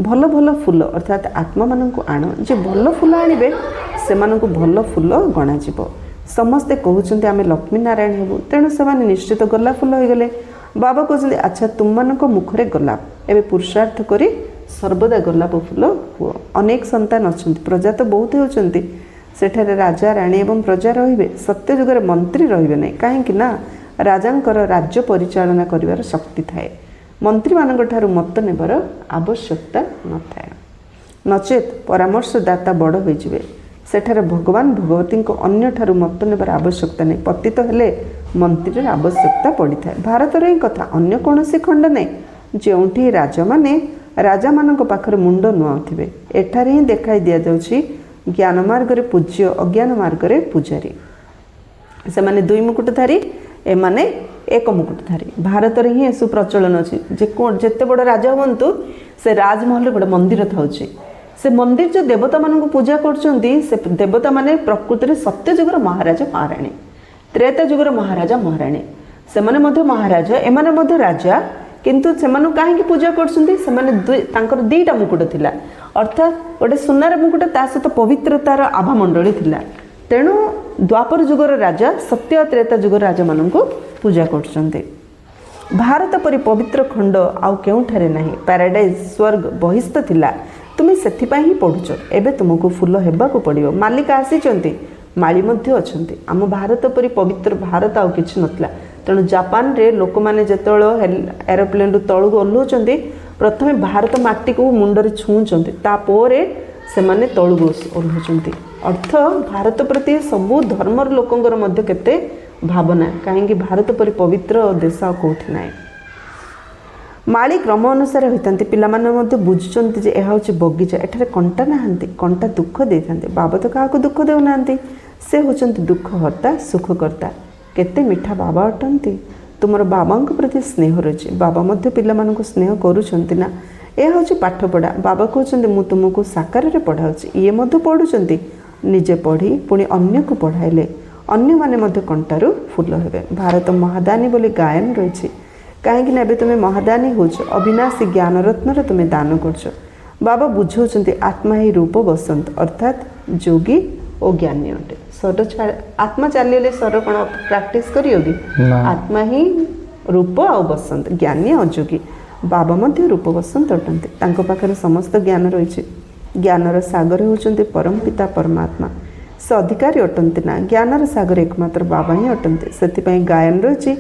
ଭଲ ଭଲ ଫୁଲ ଅର୍ଥାତ୍ ଆତ୍ମାମାନଙ୍କୁ ଆଣ, ଯେ ଭଲ ଫୁଲ ଆଣିବେ ସେମାନଙ୍କୁ ଭଲ ଫୁଲ ଗଣାଯିବ। ସମସ୍ତେ କହୁଛନ୍ତି ଆମେ ଲକ୍ଷ୍ମୀ ନାରାୟଣ ହେବୁ, ତେଣୁ ସେମାନେ ନିଶ୍ଚିତ ଗୋଲାପ ଫୁଲ ହୋଇଗଲେ। ବାବା କହୁଛନ୍ତି ଆଚ୍ଛା ତୁମମାନଙ୍କ ମୁଖରେ ଗୋଲାପ, ଏବେ ପୁରୁଷାର୍ଥ କରି ସର୍ବଦା ଗୋଲାପ ଫୁଲ ହୁଅ। ଅନେକ ସନ୍ତାନ ଅଛନ୍ତି, ପ୍ରଜା ତ ବହୁତ ହେଉଛନ୍ତି। ସେଠାରେ ରାଜା ରାଣୀ ଏବଂ ପ୍ରଜା ରହିବେ, ସତ୍ୟ ଯୁଗରେ ମନ୍ତ୍ରୀ ରହିବେ ନାହିଁ। କାହିଁକି ନା ରାଜାଙ୍କର ରାଜ୍ୟ ପରିଚାଳନା କରିବାର ଶକ୍ତି ଥାଏ, ମନ୍ତ୍ରୀମାନଙ୍କ ଠାରୁ ମତ ନେବାର ଆବଶ୍ୟକତା ନଥାଏ। ନଚେତ୍ ପରାମର୍ଶଦାତା ବଡ଼ ହୋଇଯିବେ, ସେଠାରେ ଭଗବାନ ଭଗବତୀଙ୍କ ଅନ୍ୟଠାରୁ ମତ ନେବାର ଆବଶ୍ୟକତା ନାହିଁ। ପତିତ ହେଲେ ମନ୍ତ୍ରୀର ଆବଶ୍ୟକତା ପଡ଼ିଥାଏ। ଭାରତର ହିଁ କଥା, ଅନ୍ୟ କୌଣସି ଖଣ୍ଡ ନାହିଁ ଯେଉଁଠି ରାଜାମାନଙ୍କ ପାଖରେ ମୁଣ୍ଡ ନୁଆଁଉଥିବେ। ଏଠାରେ ହିଁ ଦେଖାଇ ଦିଆଯାଉଛି ଜ୍ଞାନ ମାର୍ଗରେ ପୂଜ୍ୟ, ଅଜ୍ଞାନ ମାର୍ଗରେ ପୂଜାରୀ। ସେମାନେ 2 ମୁକୁଟଧାରୀ, ଏମାନେ 1 ମୁକୁଟଧାରୀ। ଭାରତରେ ହିଁ ଏସବୁ ପ୍ରଚଳନ ଅଛି। ଯେତେ ବଡ଼ ରାଜା ହୁଅନ୍ତୁ, ସେ ରାଜମହଲରେ ଗୋଟେ ମନ୍ଦିର ଥାଉଛି। ସେ ମନ୍ଦିର ଯେଉଁ ଦେବତାମାନଙ୍କୁ ପୂଜା କରୁଛନ୍ତି, ସେ ଦେବତାମାନେ ପ୍ରକୃତରେ ସତ୍ୟ ଯୁଗର ମହାରାଜା ମହାରାଣୀ, ତ୍ରେତା ଯୁଗର ମହାରାଜା ମହାରାଣୀ। ସେମାନେ ମଧ୍ୟ ମହାରାଜା, ଏମାନେ ମଧ୍ୟ ରାଜା। କିନ୍ତୁ ସେମାନଙ୍କୁ କାହିଁକି ପୂଜା କରୁଛନ୍ତି? ସେମାନେ ତାଙ୍କର 2ଟା ମୁକୁଟ ଥିଲା, ଅର୍ଥାତ୍ ଗୋଟେ ସୁନାର ମୁକୁଟ, ତା ସହିତ ପବିତ୍ରତାର ଆଭାମଣ୍ଡଳୀ ଥିଲା। ତେଣୁ ଦ୍ୱାପର ଯୁଗର ରାଜା ସତ୍ୟ ତ୍ରେତା ଯୁଗର ରାଜାମାନଙ୍କୁ ପୂଜା କରୁଛନ୍ତି। ଭାରତ ପରି ପବିତ୍ର ଖଣ୍ଡ ଆଉ କେଉଁଠାରେ ନାହିଁ। ପ୍ୟାରାଡାଇଜ୍ ସ୍ୱର୍ଗ ବହିସ୍ଥ ଥିଲା, ତୁମେ ସେଥିପାଇଁ ହିଁ ପଢ଼ୁଛ। ଏବେ ତୁମକୁ ଫୁଲ ହେବାକୁ ପଡ଼ିବ। ମାଲିକା ଆସିଛନ୍ତି, ମାଳି ମଧ୍ୟ ଅଛନ୍ତି। ଆମ ଭାରତ ପରି ପବିତ୍ର ଭାରତ ଆଉ କିଛି ନଥିଲା। ତେଣୁ ଜାପାନରେ ଲୋକମାନେ ଯେତେବେଳେ ଏରୋପ୍ଲେନ୍ରୁ ତଳକୁ ଓହ୍ଲାଉଛନ୍ତି, ପ୍ରଥମେ ଭାରତ ମାଟିକୁ ମୁଣ୍ଡରେ ଛୁଉଁଛନ୍ତି, ତାପରେ ସେମାନେ ତଳକୁ ଓହ୍ଲାଉଛନ୍ତି। ଅର୍ଥ ଭାରତ ପ୍ରତି ସବୁ ଧର୍ମର ଲୋକଙ୍କର ମଧ୍ୟ କେତେ ଭାବନା, କାହିଁକି ଭାରତ ପରି ପବିତ୍ର ଦେଶ ଆଉ କେଉଁଠି ନାହିଁ। ମାଳି କ୍ରମ ଅନୁସାରେ ହୋଇଥାନ୍ତି। ପିଲାମାନେ ମଧ୍ୟ ବୁଝୁଛନ୍ତି ଯେ ଏହା ହେଉଛି ବଗିଚା, ଏଠାରେ କଣ୍ଟା ନାହାନ୍ତି, କଣ୍ଟା ଦୁଃଖ ଦେଇଥାନ୍ତି। ବାବା ତ କାହାକୁ ଦୁଃଖ ଦେଉନାହାନ୍ତି, ସେ ହେଉଛନ୍ତି ଦୁଃଖ ହର୍ତ୍ତା ସୁଖକର୍ତ୍ତା। କେତେ ମିଠା ବାବା ଅଟନ୍ତି। ତୁମର ବାବାଙ୍କ ପ୍ରତି ସ୍ନେହ ରହିଛି। ବାବା ମଧ୍ୟ ପିଲାମାନଙ୍କୁ ସ୍ନେହ କରୁଛନ୍ତି ନା। ଏହା ହେଉଛି ପାଠପଢ଼ା। ବାବା କହୁଛନ୍ତି ମୁଁ ତୁମକୁ ସାକାରରେ ପଢ଼ାଉଛି। ଇଏ ମଧ୍ୟ ପଢ଼ୁଛନ୍ତି, ନିଜେ ପଢ଼ି ପୁଣି ଅନ୍ୟକୁ ପଢ଼ାଇଲେ ଅନ୍ୟମାନେ ମଧ୍ୟ କଣ୍ଟାରୁ ଫୁଲ ହେବେ। ଭାରତ ମହାଦାନୀ ବୋଲି ଗାୟନ ରହିଛି, କାହିଁକି ନା ଏବେ ତୁମେ ମହାଦାନୀ ହେଉଛ, ଅବିନାଶୀ ଜ୍ଞାନରତ୍ନର ତୁମେ ଦାନ କରୁଛ। ବାବା ବୁଝାଉଛନ୍ତି ଆତ୍ମା ହିଁ ରୂପ ବସନ୍ତ, ଅର୍ଥାତ୍ ଯୋଗୀ ଓ ଜ୍ଞାନୀ ଅଟେ। ଆତ୍ମା ଚାଲିଗଲେ ସ୍ୱର କ'ଣ ପ୍ରାକ୍ଟିସ୍ କରିବ କି? ଆତ୍ମା ହିଁ ରୂପ ଆଉ ବସନ୍ତ, ଜ୍ଞାନୀ ଅଯୋଗୀ। ବାବା ମଧ୍ୟ ରୂପ ବସନ୍ତ ଅଟନ୍ତି, ତାଙ୍କ ପାଖରେ ସମସ୍ତ ଜ୍ଞାନ ରହିଛି। ଜ୍ଞାନର ସାଗର ହେଉଛନ୍ତି ପରମ ପିତା ପରମାତ୍ମା। ସେ ଅଧିକାରୀ ଅଟନ୍ତି ନା, ଜ୍ଞାନର ସାଗର ଏକମାତ୍ର ବାବା ହିଁ ଅଟନ୍ତି। ସେଥିପାଇଁ ଗାୟନ ରହିଛି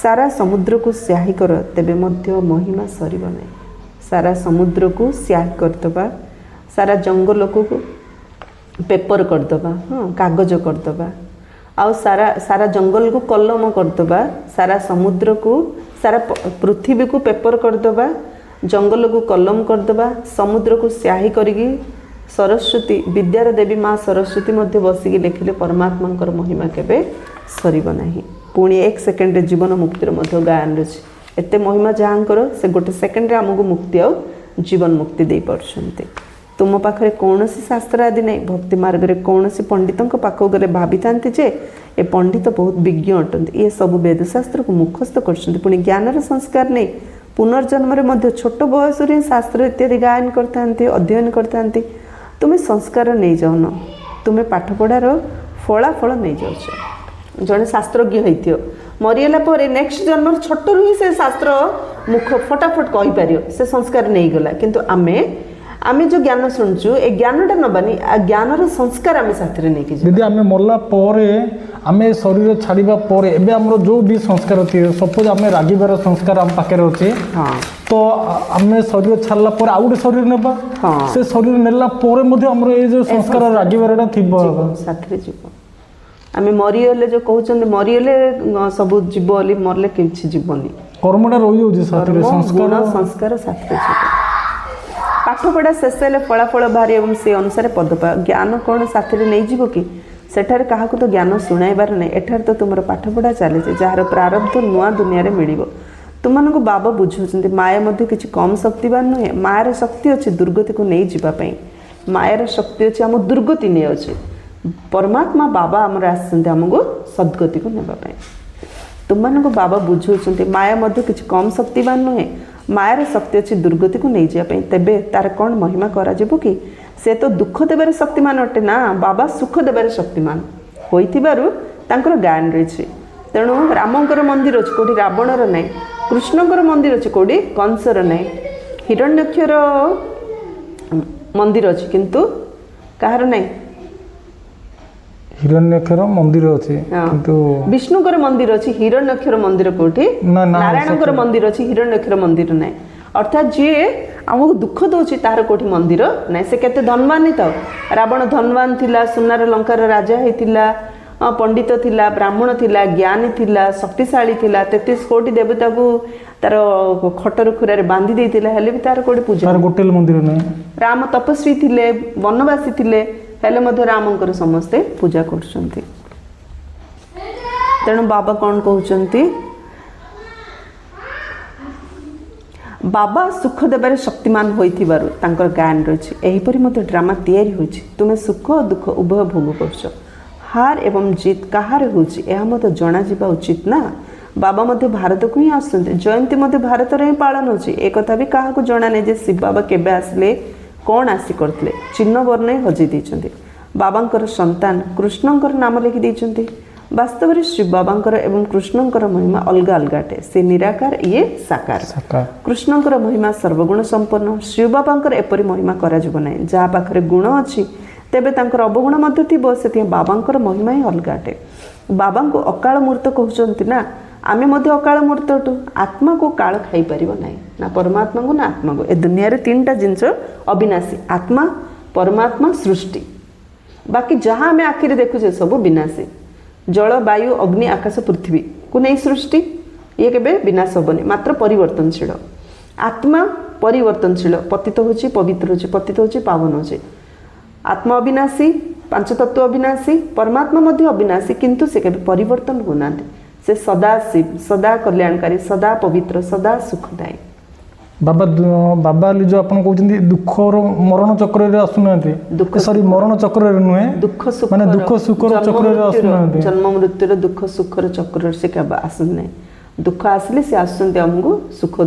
ସାରା ସମୁଦ୍ରକୁ ସ୍ୟାହି କର ତେବେ ମଧ୍ୟ ମହିମା ସରିବ ନାହିଁ। ସାରା ସମୁଦ୍ରକୁ ସ୍ୟାହି କରିଦେବା, ସାରା ଜଙ୍ଗଲକୁ ପେପର କରିଦେବା, କାଗଜ କରିଦେବା, ଆଉ ସାରା ଜଙ୍ଗଲକୁ କଲମ କରିଦେବା, ସାରା ସମୁଦ୍ରକୁ ସାରା ପୃଥିବୀକୁ ପେପର କରିଦେବା, ଜଙ୍ଗଲକୁ କଲମ କରିଦେବା, ସମୁଦ୍ରକୁ ସ୍ୟାହି କରିକି ସରସ୍ୱତୀ ବିଦ୍ୟାର ଦେବୀ ମା ସରସ୍ୱତୀ ମଧ୍ୟ ବସିକି ଲେଖିଲେ ପରମାତ୍ମାଙ୍କର ମହିମା କେବେ ସରିବ ନାହିଁ। ପୁଣି 1 ସେକେଣ୍ଡରେ ଜୀବନ ମୁକ୍ତିର ମଧ୍ୟ ଗାୟନ ରହିଛି। ଏତେ ମହିମା ଯାହାଙ୍କର, ସେ ଗୋଟେ ସେକେଣ୍ଡରେ ଆମକୁ ମୁକ୍ତି ଆଉ ଜୀବନ ମୁକ୍ତି ଦେଇପାରୁଛନ୍ତି। ତୁମ ପାଖରେ କୌଣସି ଶାସ୍ତ୍ର ଆଦି ନାହିଁ। ଭକ୍ତି ମାର୍ଗରେ କୌଣସି ପଣ୍ଡିତଙ୍କ ପାଖକୁ ଗଲେ ଭାବିଥାନ୍ତି ଯେ ଏ ପଣ୍ଡିତ ବହୁତ ବିଜ୍ଞ ଅଟନ୍ତି, ଇଏ ସବୁ ବେଦଶାସ୍ତ୍ରକୁ ମୁଖସ୍ଥ କରୁଛନ୍ତି, ପୁଣି ଜ୍ଞାନର ସଂସ୍କାର ନେଇ ପୁନର୍ଜନ୍ମରେ ମଧ୍ୟ ଛୋଟ ବୟସରୁ ହିଁ ଶାସ୍ତ୍ର ଇତ୍ୟାଦି ଗାୟନ କରିଥାନ୍ତି, ଅଧ୍ୟୟନ କରିଥାନ୍ତି। ତୁମେ ସଂସ୍କାର ନେଇଯାଉନ, ତୁମେ ପାଠପଢ଼ାର ଫଳାଫଳ ନେଇଯାଉଛ। ଜଣେ ଶାସ୍ତ୍ରଜ୍ଞ ହେଇଥିବ, ମରିଗଲା ପରେ ନେକ୍ସଟ ଜନ୍ମରେ ଛୋଟରୁ ହିଁ ସେ ଶାସ୍ତ୍ର ମୁଖ ଫଟାଫଟ କହିପାରିବ, ସେ ସଂସ୍କାର ନେଇଗଲା। କିନ୍ତୁ ଆମେ ଯେଉଁ ଜ୍ଞାନ ଶୁଣୁଛୁ, ଏ ଜ୍ଞାନଟା ନେବାନି, ଜ୍ଞାନର ସଂସ୍କାର ଆମେ ସାଥିରେ ନେଇକି ଯିବା। ଯଦି ଆମେ ମଲା ପରେ, ଆମେ ଶରୀର ଛାଡ଼ିବା ପରେ, ଏବେ ଆମର ଯେଉଁ ବି ସଂସ୍କାର ଅଛି, ସପୋଜ ଆମେ ରାଗିବାର ସଂସ୍କାର ଆମ ପାଖରେ ଅଛି, ତ ଆମେ ଶରୀର ଛାଡ଼ିଲା ପରେ ଆଉ ଗୋଟେ ଶରୀର ନେବା, ସେ ଶରୀର ନେଲା ପରେ ମଧ୍ୟ ଆମର ଏଇ ଯେଉଁ ସଂସ୍କାର ରାଗିବାରଟା ଥିବ, ସାଥିରେ ଯିବ। ଆମେ ମରିଗଲେ ଯେଉଁ କହୁଛନ୍ତି ମରିଗଲେ ସବୁ ଯିବ ବୋଲି, ମରିଲେ କିଛି ଯିବନି, କର୍ମଟା ରହିଯାଉଛି ସାଥିରେ, ସଂସ୍କାର ସାଥିରେ ଯିବ। ପାଠପଢ଼ା ଶେଷ ହେଲେ ଫଳାଫଳ ବାହାରି ଏବଂ ସେ ଅନୁସାରେ ପଦପା। ଜ୍ଞାନ କ'ଣ ସାଥିରେ ନେଇଯିବ କି? ସେଠାରେ କାହାକୁ ତ ଜ୍ଞାନ ଶୁଣାଇବାର ନାହିଁ। ଏଠାରେ ତ ତୁମର ପାଠପଢ଼ା ଚାଲିଛି, ଯାହାର ପ୍ରାରବ୍ଧ ନୂଆ ଦୁନିଆରେ ମିଳିବ। ତୁମମାନଙ୍କୁ ବାବା ବୁଝାଉଛନ୍ତି ମାୟା ମଧ୍ୟ କିଛି କମ୍ ଶକ୍ତିବାନ ନୁହେଁ। ମାୟାର ଶକ୍ତି ଅଛି ଦୁର୍ଗତିକୁ ନେଇଯିବା ପାଇଁ, ମାୟାର ଶକ୍ତି ଅଛି ଆମ ଦୁର୍ଗତି ନେଇଯାଉଛି। ପରମାତ୍ମା ବାବା ଆମର ଆସିଛନ୍ତି ଆମକୁ ସଦ୍ଗତିକୁ ନେବା ପାଇଁ। ତୁମମାନଙ୍କୁ ବାବା ବୁଝାଉଛନ୍ତି ମାୟା ମଧ୍ୟ କିଛି କମ୍ ଶକ୍ତିବାନ ନୁହେଁ, ମାୟାର ଶକ୍ତି ଅଛି ଦୁର୍ଗତିକୁ ନେଇଯିବା ପାଇଁ। ତେବେ ତାର କ'ଣ ମହିମା କରାଯିବ କି? ସେ ତ ଦୁଃଖ ଦେବାରେ ଶକ୍ତିମାନ ଅଟେ ନା, ବାବା ସୁଖ ଦେବାରେ ଶକ୍ତିମାନ ହୋଇଥିବାରୁ ତାଙ୍କର ଗାୟନ ରହିଛି। ତେଣୁ ରାମଙ୍କର ମନ୍ଦିର ଅଛି, କେଉଁଠି ରାବଣର ନାହିଁ। କୃଷ୍ଣଙ୍କର ମନ୍ଦିର ଅଛି, କେଉଁଠି କଂସର ନାହିଁ। ହିରଣ୍ୟକ୍ଷର ମନ୍ଦିର ଅଛି, କିନ୍ତୁ କାହାର ନାହିଁ? ହିରଣ୍ୟକ୍ଷର ମନ୍ଦିର ଅଛି, କିନ୍ତୁ ବିଷ୍ଣୁଙ୍କର ମନ୍ଦିର ଅଛି, ହିରଣ୍ୟକ୍ଷର ମନ୍ଦିର କୋଉଠି? ନାରାୟଣଙ୍କର ମନ୍ଦିର ଅଛି, ହିରଣ୍ୟକ୍ଷର ମନ୍ଦିର ନାହିଁ। ଅର୍ଥାତ୍ ଯିଏ ଆମକୁ ଦୁଃଖ ଦେଉଛି ତାହାର କୋଉଠି ମନ୍ଦିର ନାହିଁ। ସେ କେତେ ଧନବାନ ହେଇଥାଉ, ରାବଣ ଧନବାନ ଥିଲା, ସୁନାର ଲଙ୍କାର ରାଜା ହେଇଥିଲା, ପଣ୍ଡିତ ଥିଲା, ବ୍ରାହ୍ମଣ ଥିଲା, ଜ୍ଞାନୀ ଥିଲା, ଶକ୍ତିଶାଳୀ ଥିଲା, 33 କୋଟି ଦେବତାକୁ ତାର ଖଟର ଖୁରାରେ ବାନ୍ଧି ଦେଇଥିଲା, ହେଲେ ବି ତାର କୋଉଠି ପୂଜା, ଗୋଟେ ମନ୍ଦିର ନାହିଁ। ରାମ ତପସ୍ୱୀ ଥିଲେ, ବନବାସୀ ଥିଲେ, ହେଲେ ମଧ୍ୟ ରାମଙ୍କର ସମସ୍ତେ ପୂଜା କରୁଛନ୍ତି। ତେଣୁ ବାବା କ'ଣ କହୁଛନ୍ତି? ବାବା ସୁଖ ଦେବାରେ ଶକ୍ତିମାନ ହୋଇଥିବାରୁ ତାଙ୍କର ଗାୟନ ରହିଛି। ଏହିପରି ମଧ୍ୟ ଡ୍ରାମା ତିଆରି ହୋଇଛି। ତୁମେ ସୁଖ ଓ ଦୁଃଖ ଉଭୟ ଭୋଗ କରୁଛ। ହାର ଏବଂ ଜିତ୍ କାହାର ହେଉଛି ଏହା ମଧ୍ୟ ଜଣାଯିବା ଉଚିତ ନା। ବାବା ମଧ୍ୟ ଭାରତକୁ ହିଁ ଆସୁଛନ୍ତି, ଜୟନ୍ତୀ ମଧ୍ୟ ଭାରତରେ ହିଁ ପାଳନ ହେଉଛି। ଏକଥା ବି କାହାକୁ ଜଣା ନାହିଁ ଯେ ଶିବ ବାବା କେବେ ଆସିଲେ, କ'ଣ ଆସି କରିଥିଲେ। ଚିହ୍ନ ବର୍ଣ୍ଣ ହଜେଇ ଦେଇଛନ୍ତି। ବାବାଙ୍କର ସନ୍ତାନ କୃଷ୍ଣଙ୍କର ନାମ ଲେଖି ଦେଇଛନ୍ତି। ବାସ୍ତବରେ ଶ୍ରୀ ବାବାଙ୍କର ଏବଂ କୃଷ୍ଣଙ୍କର ମହିମା ଅଲଗା ଅଲଗା ଅଟେ। ସେ ନିରାକାର, ଇଏ ସାକାର। କୃଷ୍ଣଙ୍କର ମହିମା ସର୍ବଗୁଣ ସମ୍ପନ୍ନ, ଶ୍ରୀ ବାବାଙ୍କର ଏପରି ମହିମା କରାଯିବ ନାହିଁ। ଯାହା ପାଖରେ ଗୁଣ ଅଛି ତେବେ ତାଙ୍କର ଅବଗୁଣ ମଧ୍ୟ ଥିବ, ସେଥିପାଇଁ ବାବାଙ୍କର ମହିମା ହିଁ ଅଲଗା ଅଟେ। ବାବାଙ୍କୁ ଅକାଳ ମୂର୍ତ୍ତ କହୁଛନ୍ତି ନା, ଆମେ ମଧ୍ୟ ଅକାଳ ମୂର୍ତ୍ତ ଅଟୁ। ଆତ୍ମାକୁ କାଳ ଖାଇପାରିବ ନାହିଁ, ନା ପରମାତ୍ମାଙ୍କୁ ନା ଆତ୍ମାକୁ। ଏ ଦୁନିଆରେ 3ଟା ଜିନିଷ ଅବିନାଶୀ, ଆତ୍ମା, परमात्मा सृष्टि बाकी जहाँ आम आखिरी देखुचे सब विनाशी जल वायु अग्नि आकाश पृथ्वी को नहीं सृष्टि ये केबे विनाश हेनी मात्र परिवर्तनशील आत्मा परिवर्तनशील पतित होची पवित्र होची पतित होची पावन होची आत्मा अविनाशी पांच तत्व अविनाशी परमात्मा मध्य अविनाशी किंतु से केबे परिवर्तन होना से सदा शिव सदा कल्याणकारी सदा पवित्र सदा सुखदायी बाबा बाबा जो आपन कहते दुखर मरण चक्र रे आसुना सॉरी मरण चक्र रे नुहे दुख सुख माने दुख सुखर चक्र रे आसुना जन्म मृत्युर दुख सुखर चक्र से क्या आसुने दुख आसले से आसुंते हमको सुख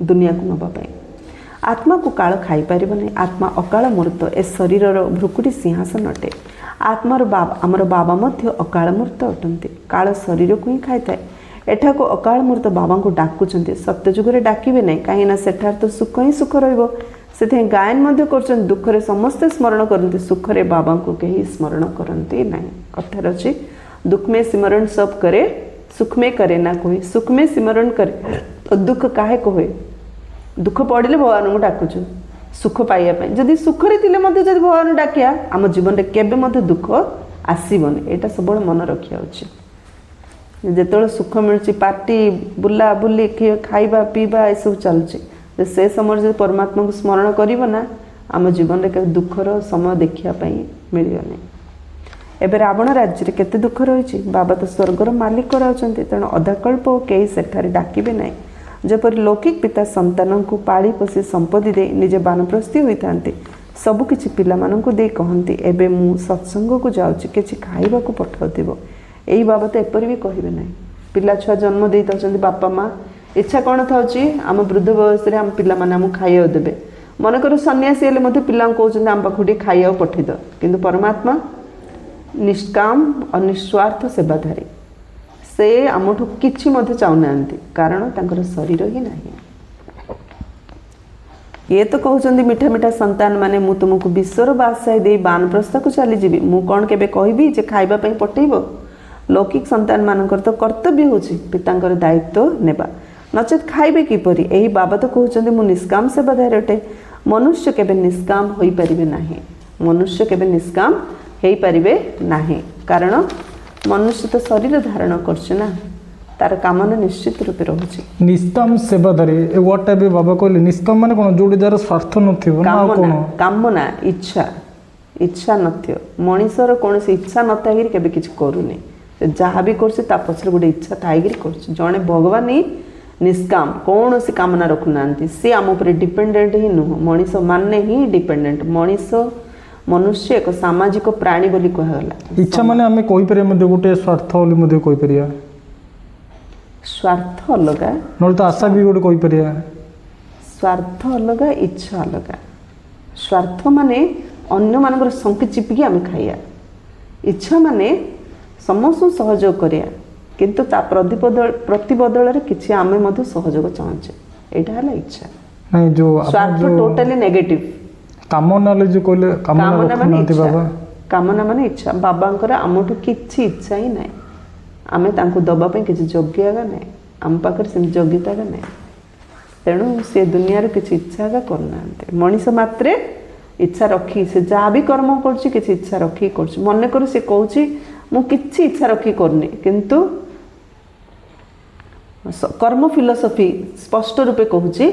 दुनिया को नबा पाए आत्मा को काल खाई पारिब नहीं आत्मा अकाल मूर्त ए शरीर भ्रुकुटी सिंहासन अटे आत्मार बाबा आमर बाबा मध्य अकाल मूर्त अटंती काल शरीर को ही खाई थाए एठा को अकाल मूर्त बाबा को डाकुचंती सत्य जुगरे डाकिबे नहीं कहीं सेठार तो सुख ही सुख रहिबो से गायन मध्य करछन दुख रे समस्त स्मरण करते सुख रे बाबा को कहीं स्मरण करते नहीं कथार अच्छी दुख में सिमरण सब करे सुख में करे ना कोई सुख में सिमरण करे तो दुख काहे को हुए दुख पड़े भगवान को डाकुचु सुख पाइबा जदि सुख रे थिले मध्य जदि भगवान डाकिया आम जीवन रे केबे मध्य दुख आसीबनी एटा सब मन रखिया उचित जिते सुख मिलूँ पार्टी बुला बुली खाइबा पीवा यू चलुची से समय जो परमात्मा को स्मरण करना आम जीवन में दुखर समय देखापी मिलनी एवं रावण राज्य में केते दुख रही बाबा तो स्वर्गर मालिक कराउछन्ति तेणु अधाकल्प कई सेठारे डाकिबे नहीं जपरी लौकिक पिता संतान को पाली पोषी संपत्ति दे निजे बानप्रस्थी होइथान्ति सबकिछि पिलामानंकु दे कहन्ति एबे मु सत्संग को जाउछि किछि खाइबाकु पठाउथिबो यही बाबा तो एपरी भी कहे ना पिला छुआ जन्म दे बापा माँ इच्छा कौन था आम वृद्ध बयस आम पाने खाइबा देवे मनकर सन्यासी हेल्ले पिला कहते आम पाख खाइबा पठेद किंतु परमात्मा निष्काम और निस्वार्थ सेवाधारी से आमठू किछि चाहूना कारण तांकर शरीर ही नहीं ये तो कहते मीठा मीठा संतान माने मु तुमको विश्वर बादशाही दे बानप्रस्थ को चली जीवी मु कौन केबे कहबी जे खाइबा पई पठेइबो लौकिक संतान मानकर तो कर्तव्य होछि पितांकर दायित्व नेबा नचेत खाइबे किपरि एही बाबा तो कहउछन्ति मु निष्काम सेवाधारी अटे मनुष्य केबे निष्काम होई परिबे नाही मनुष्य केबे निष्काम हेई परिबे नाही कारण मनुष्य तो शरीर धारण करछ ना तार कामना निश्चित रूपे रहुछि निष्काम सेवाधारी ए वर्डटा भी बाबा कहले निष्काम माने कोन जोडी जार स्वार्थ नथिबो ना कोन कामना इच्छा इच्छा नथियो मनुष्यर कोनसी इच्छा नथागिरी केबे किछ करूनी जहाँ भी कर पचर गोटे इच्छा थी कर जड़े भगवान ही निष्काम कौन सी कामना रखुना सी आम उपर डिपेंडेंट ही नुह मनीष माने ही डिपेंडेंट मनीष मनुष्य एक सामाजिक प्राणी बोली कहगला इच्छा माने आमे कोइ परिया मध्ये गोटे स्वार्थ बोली मध्ये कोइ परिया स्वार्थ अलगा नल तो आशा भी गोटे कोइ परिया स्वार्थ अलगा इच्छा अलगा स्वार्थ माने अन्य मानकर संके चिपिकी आमे खाइया इच्छा माने समस्त सहयोग करिया किंतु ता प्रतिबदल रे किछि आमे मधु सहयोग चाहछे एटा हला इच्छा नहीं जो स्वार्थ टोटली नेगेटिव कामना ले जो कहले कामना माने रखुनांती बाबा कामना माने इच्छा बाबांकर आमठु किछि इच्छा ही नाही आमे तांको दबा पे किछि योग्य गा नाही आम पाकर से योग्यता गा नाही तेणु से दुनिया रे किछि इच्छा गा करनांते मनीष मात्रे इच्छा रखी से जहाँ भी कर्म करछि किछि इच्छा रखी करछि मन कर से कहूछि मु किछि इच्छा रखी करनी किंतु कर्म फिलोसफी स्पष्ट रूपे कहूछि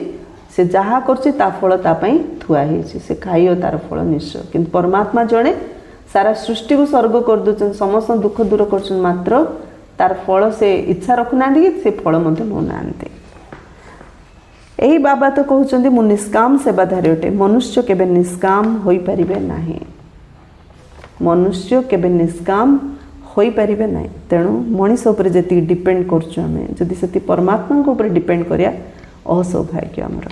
से जहाँ करछि ता फल ता पई थुआ हेछि से खाइयो तार फल निश्चय किंतु परमात्मा जणे सारा सृष्टि को स्वर्ग कर दउछन समस्त दुख दूर करछन मात्र तार फल से इच्छा रखुनांती कि से फल मध्ये नउनांती एही बाबा तो कहउछन्ती मु निष्काम सेवाधारी अटे मनुष्य केबे निष्काम होई परिबे नाही मनुष्य केबे निष्काम होई परिबे नाही तेणु मनीष उपर जति डिपेंड करछु हमें जदि सती परमात्मा को उपर डिपेंड करिया असौभाग्य हमर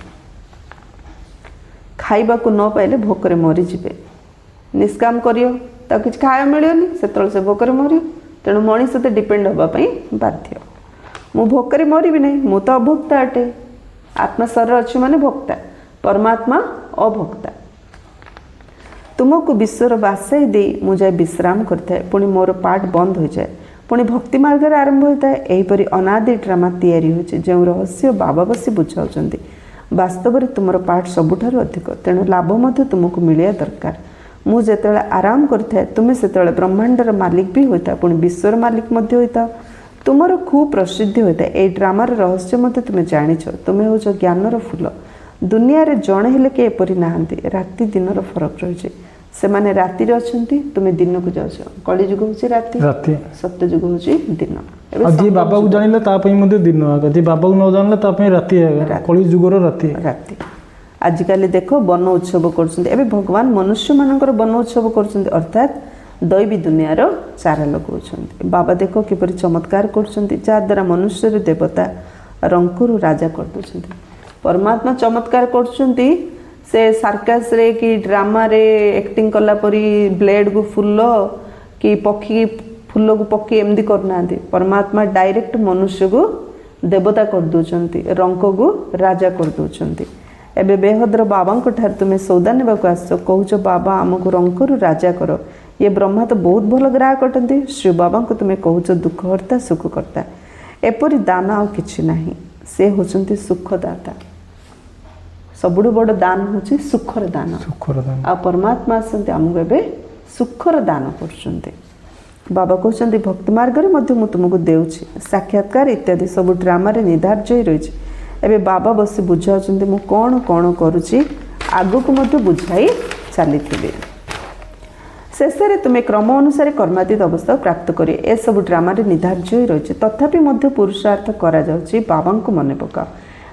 खाइबा को न पाइले भोकरे मरी जिबे निष्काम करियो ता किछ खाया मिलियोनी सेतल से भोकरे मरियो तेणु मनीष ते डिपेंड होबा पई बाध्य मु भोकरे मरिबि नै मु तो अभोक्ता अटे आत्मा शरीर अच्छे माने भोक्ता परमात्मा अभोक्ता तुमको विश्वर बासाई दे मुझे विश्राम करता है पुणी मोर पाठ बंद हो जाए पुणी भक्ति मार्ग आरंभ होता है यहीपरि अनादि ड्रामा तैयारी होचे जो रहस्य बाबा बसी बुझाउछन्ति वास्तव में तुमर पाठ सबुठारु अधिक तेणु लाभ मध्य तुमको मिलिया दरकार ମୁଁ ଯେତେବେଳେ ଆରାମ କରିଥାଏ ତୁମେ ସେତେବେଳେ ବ୍ରହ୍ମାଣ୍ଡର ମାଲିକ ବି ହୋଇଥାଅ, ପୁଣି ବିଶ୍ୱର ମାଲିକ ମଧ୍ୟ ହୋଇଥାଅ। ତୁମର ଖୁବ୍ ପ୍ରସିଦ୍ଧି ହୋଇଥାଏ। ଏହି ଡ୍ରାମାର ରହସ୍ୟ ମଧ୍ୟ ତୁମେ ଜାଣିଛ। ତୁମେ ହେଉଛ ଜ୍ଞାନର ଫୁଲ। ଦୁନିଆରେ ଜଣେ ହେଲେ କେହି ଏପରି ନାହାନ୍ତି। ରାତି ଦିନର ଫରକ ରହିଛି। ସେମାନେ ରାତିରେ ଅଛନ୍ତି, ତୁମେ ଦିନକୁ ଯାଉଛ। କଳିଯୁଗ ହେଉଛି ରାତି, ସତ୍ୟଯୁଗ ହେଉଛି ଦିନ। ଏବେ ଯିଏ ବାବାକୁ ଜାଣିଲା ତା ପାଇଁ ମଧ୍ୟ ଦିନ ଆଗ, ଯିଏ ବାବାକୁ ନ ଜାଣିଲା ତା ପାଇଁ ରାତି ଆଗ, କଳିଯୁଗର ରାତି। ଆଜିକାଲି ଦେଖ ବନ ଉତ୍ସବ କରୁଛନ୍ତି। ଏବେ ଭଗବାନ ମନୁଷ୍ୟମାନଙ୍କର ବନ ଉତ୍ସବ କରୁଛନ୍ତି, ଅର୍ଥାତ୍ ଦୈବୀ ଦୁନିଆର ଚାରା ଲଗାଉଛନ୍ତି। ବାବା ଦେଖ କିପରି ଚମତ୍କାର କରୁଛନ୍ତି, ଯାହାଦ୍ୱାରା ମନୁଷ୍ୟରୁ ଦେବତା, ରଙ୍କରୁ ରାଜା କରିଦେଉଛନ୍ତି। ପରମାତ୍ମା ଚମତ୍କାର କରୁଛନ୍ତି। ସେ ସାର୍କାସରେ କି ଡ୍ରାମାରେ ଆକ୍ଟିଂ କଲା ପରି ବ୍ଲେଡ୍କୁ ଫୁଲ କି ପକ୍ଷୀ ଫୁଲକୁ ପକ୍ଷୀ ଏମିତି କରୁନାହାନ୍ତି। ପରମାତ୍ମା ଡାଇରେକ୍ଟ ମନୁଷ୍ୟକୁ ଦେବତା କରିଦେଉଛନ୍ତି, ରଙ୍କକୁ ରାଜା କରିଦେଉଛନ୍ତି। ଏବେ ବେହଦ୍ର ବାବାଙ୍କ ଠାରୁ ତୁମେ ସୌଦା ନେବାକୁ ଆସିଛ, କହୁଛ ବାବା ଆମକୁ ରଙ୍କରୁ ରାଜା କର। ଇଏ ବ୍ରହ୍ମା ତ ବହୁତ ଭଲ ଗ୍ରାହକ ଅଟନ୍ତି। ଶ୍ରୀ ବାବାଙ୍କୁ ତୁମେ କହୁଛ ଦୁଃଖହର୍ତ୍ତା ସୁଖକର୍ତ୍ତା। ଏପରି ଦାନ ଆଉ କିଛି ନାହିଁ। ସେ ହେଉଛନ୍ତି ସୁଖଦାତା। ସବୁଠୁ ବଡ଼ ଦାନ ହେଉଛି ସୁଖର ଦାନ। ଆଉ ପରମାତ୍ମା ଆସନ୍ତି ଆମକୁ ଏବେ ସୁଖର ଦାନ କରୁଛନ୍ତି। ବାବା କହୁଛନ୍ତି ଭକ୍ତି ମାର୍ଗରେ ମଧ୍ୟ ମୁଁ ତୁମକୁ ଦେଉଛି। ସାକ୍ଷାତକାର ଇତ୍ୟାଦି ସବୁ ଡ୍ରାମାରେ ନିର୍ଦ୍ଧାର୍ଯ୍ୟ ହୋଇ ରହିଛି। ଏବେ ବାବା ବସି ବୁଝାଉଛନ୍ତି ମୁଁ କ'ଣ କ'ଣ କରୁଛି, ଆଗକୁ ମଧ୍ୟ ବୁଝାଇ ଚାଲିଥିବି। ଶେଷରେ ତୁମେ କ୍ରମ ଅନୁସାରେ କର୍ମାତୀତ ଅବସ୍ଥାକୁ ପ୍ରାପ୍ତ କରି ଏସବୁ ଡ୍ରାମାରେ ନିର୍ଦ୍ଧାର୍ଯ୍ୟ ହୋଇ ରହିଛି। ତଥାପି ମଧ୍ୟ ପୁରୁଷାର୍ଥ କରାଯାଉଛି। ବାବାଙ୍କୁ ମନେ ପକାଅ।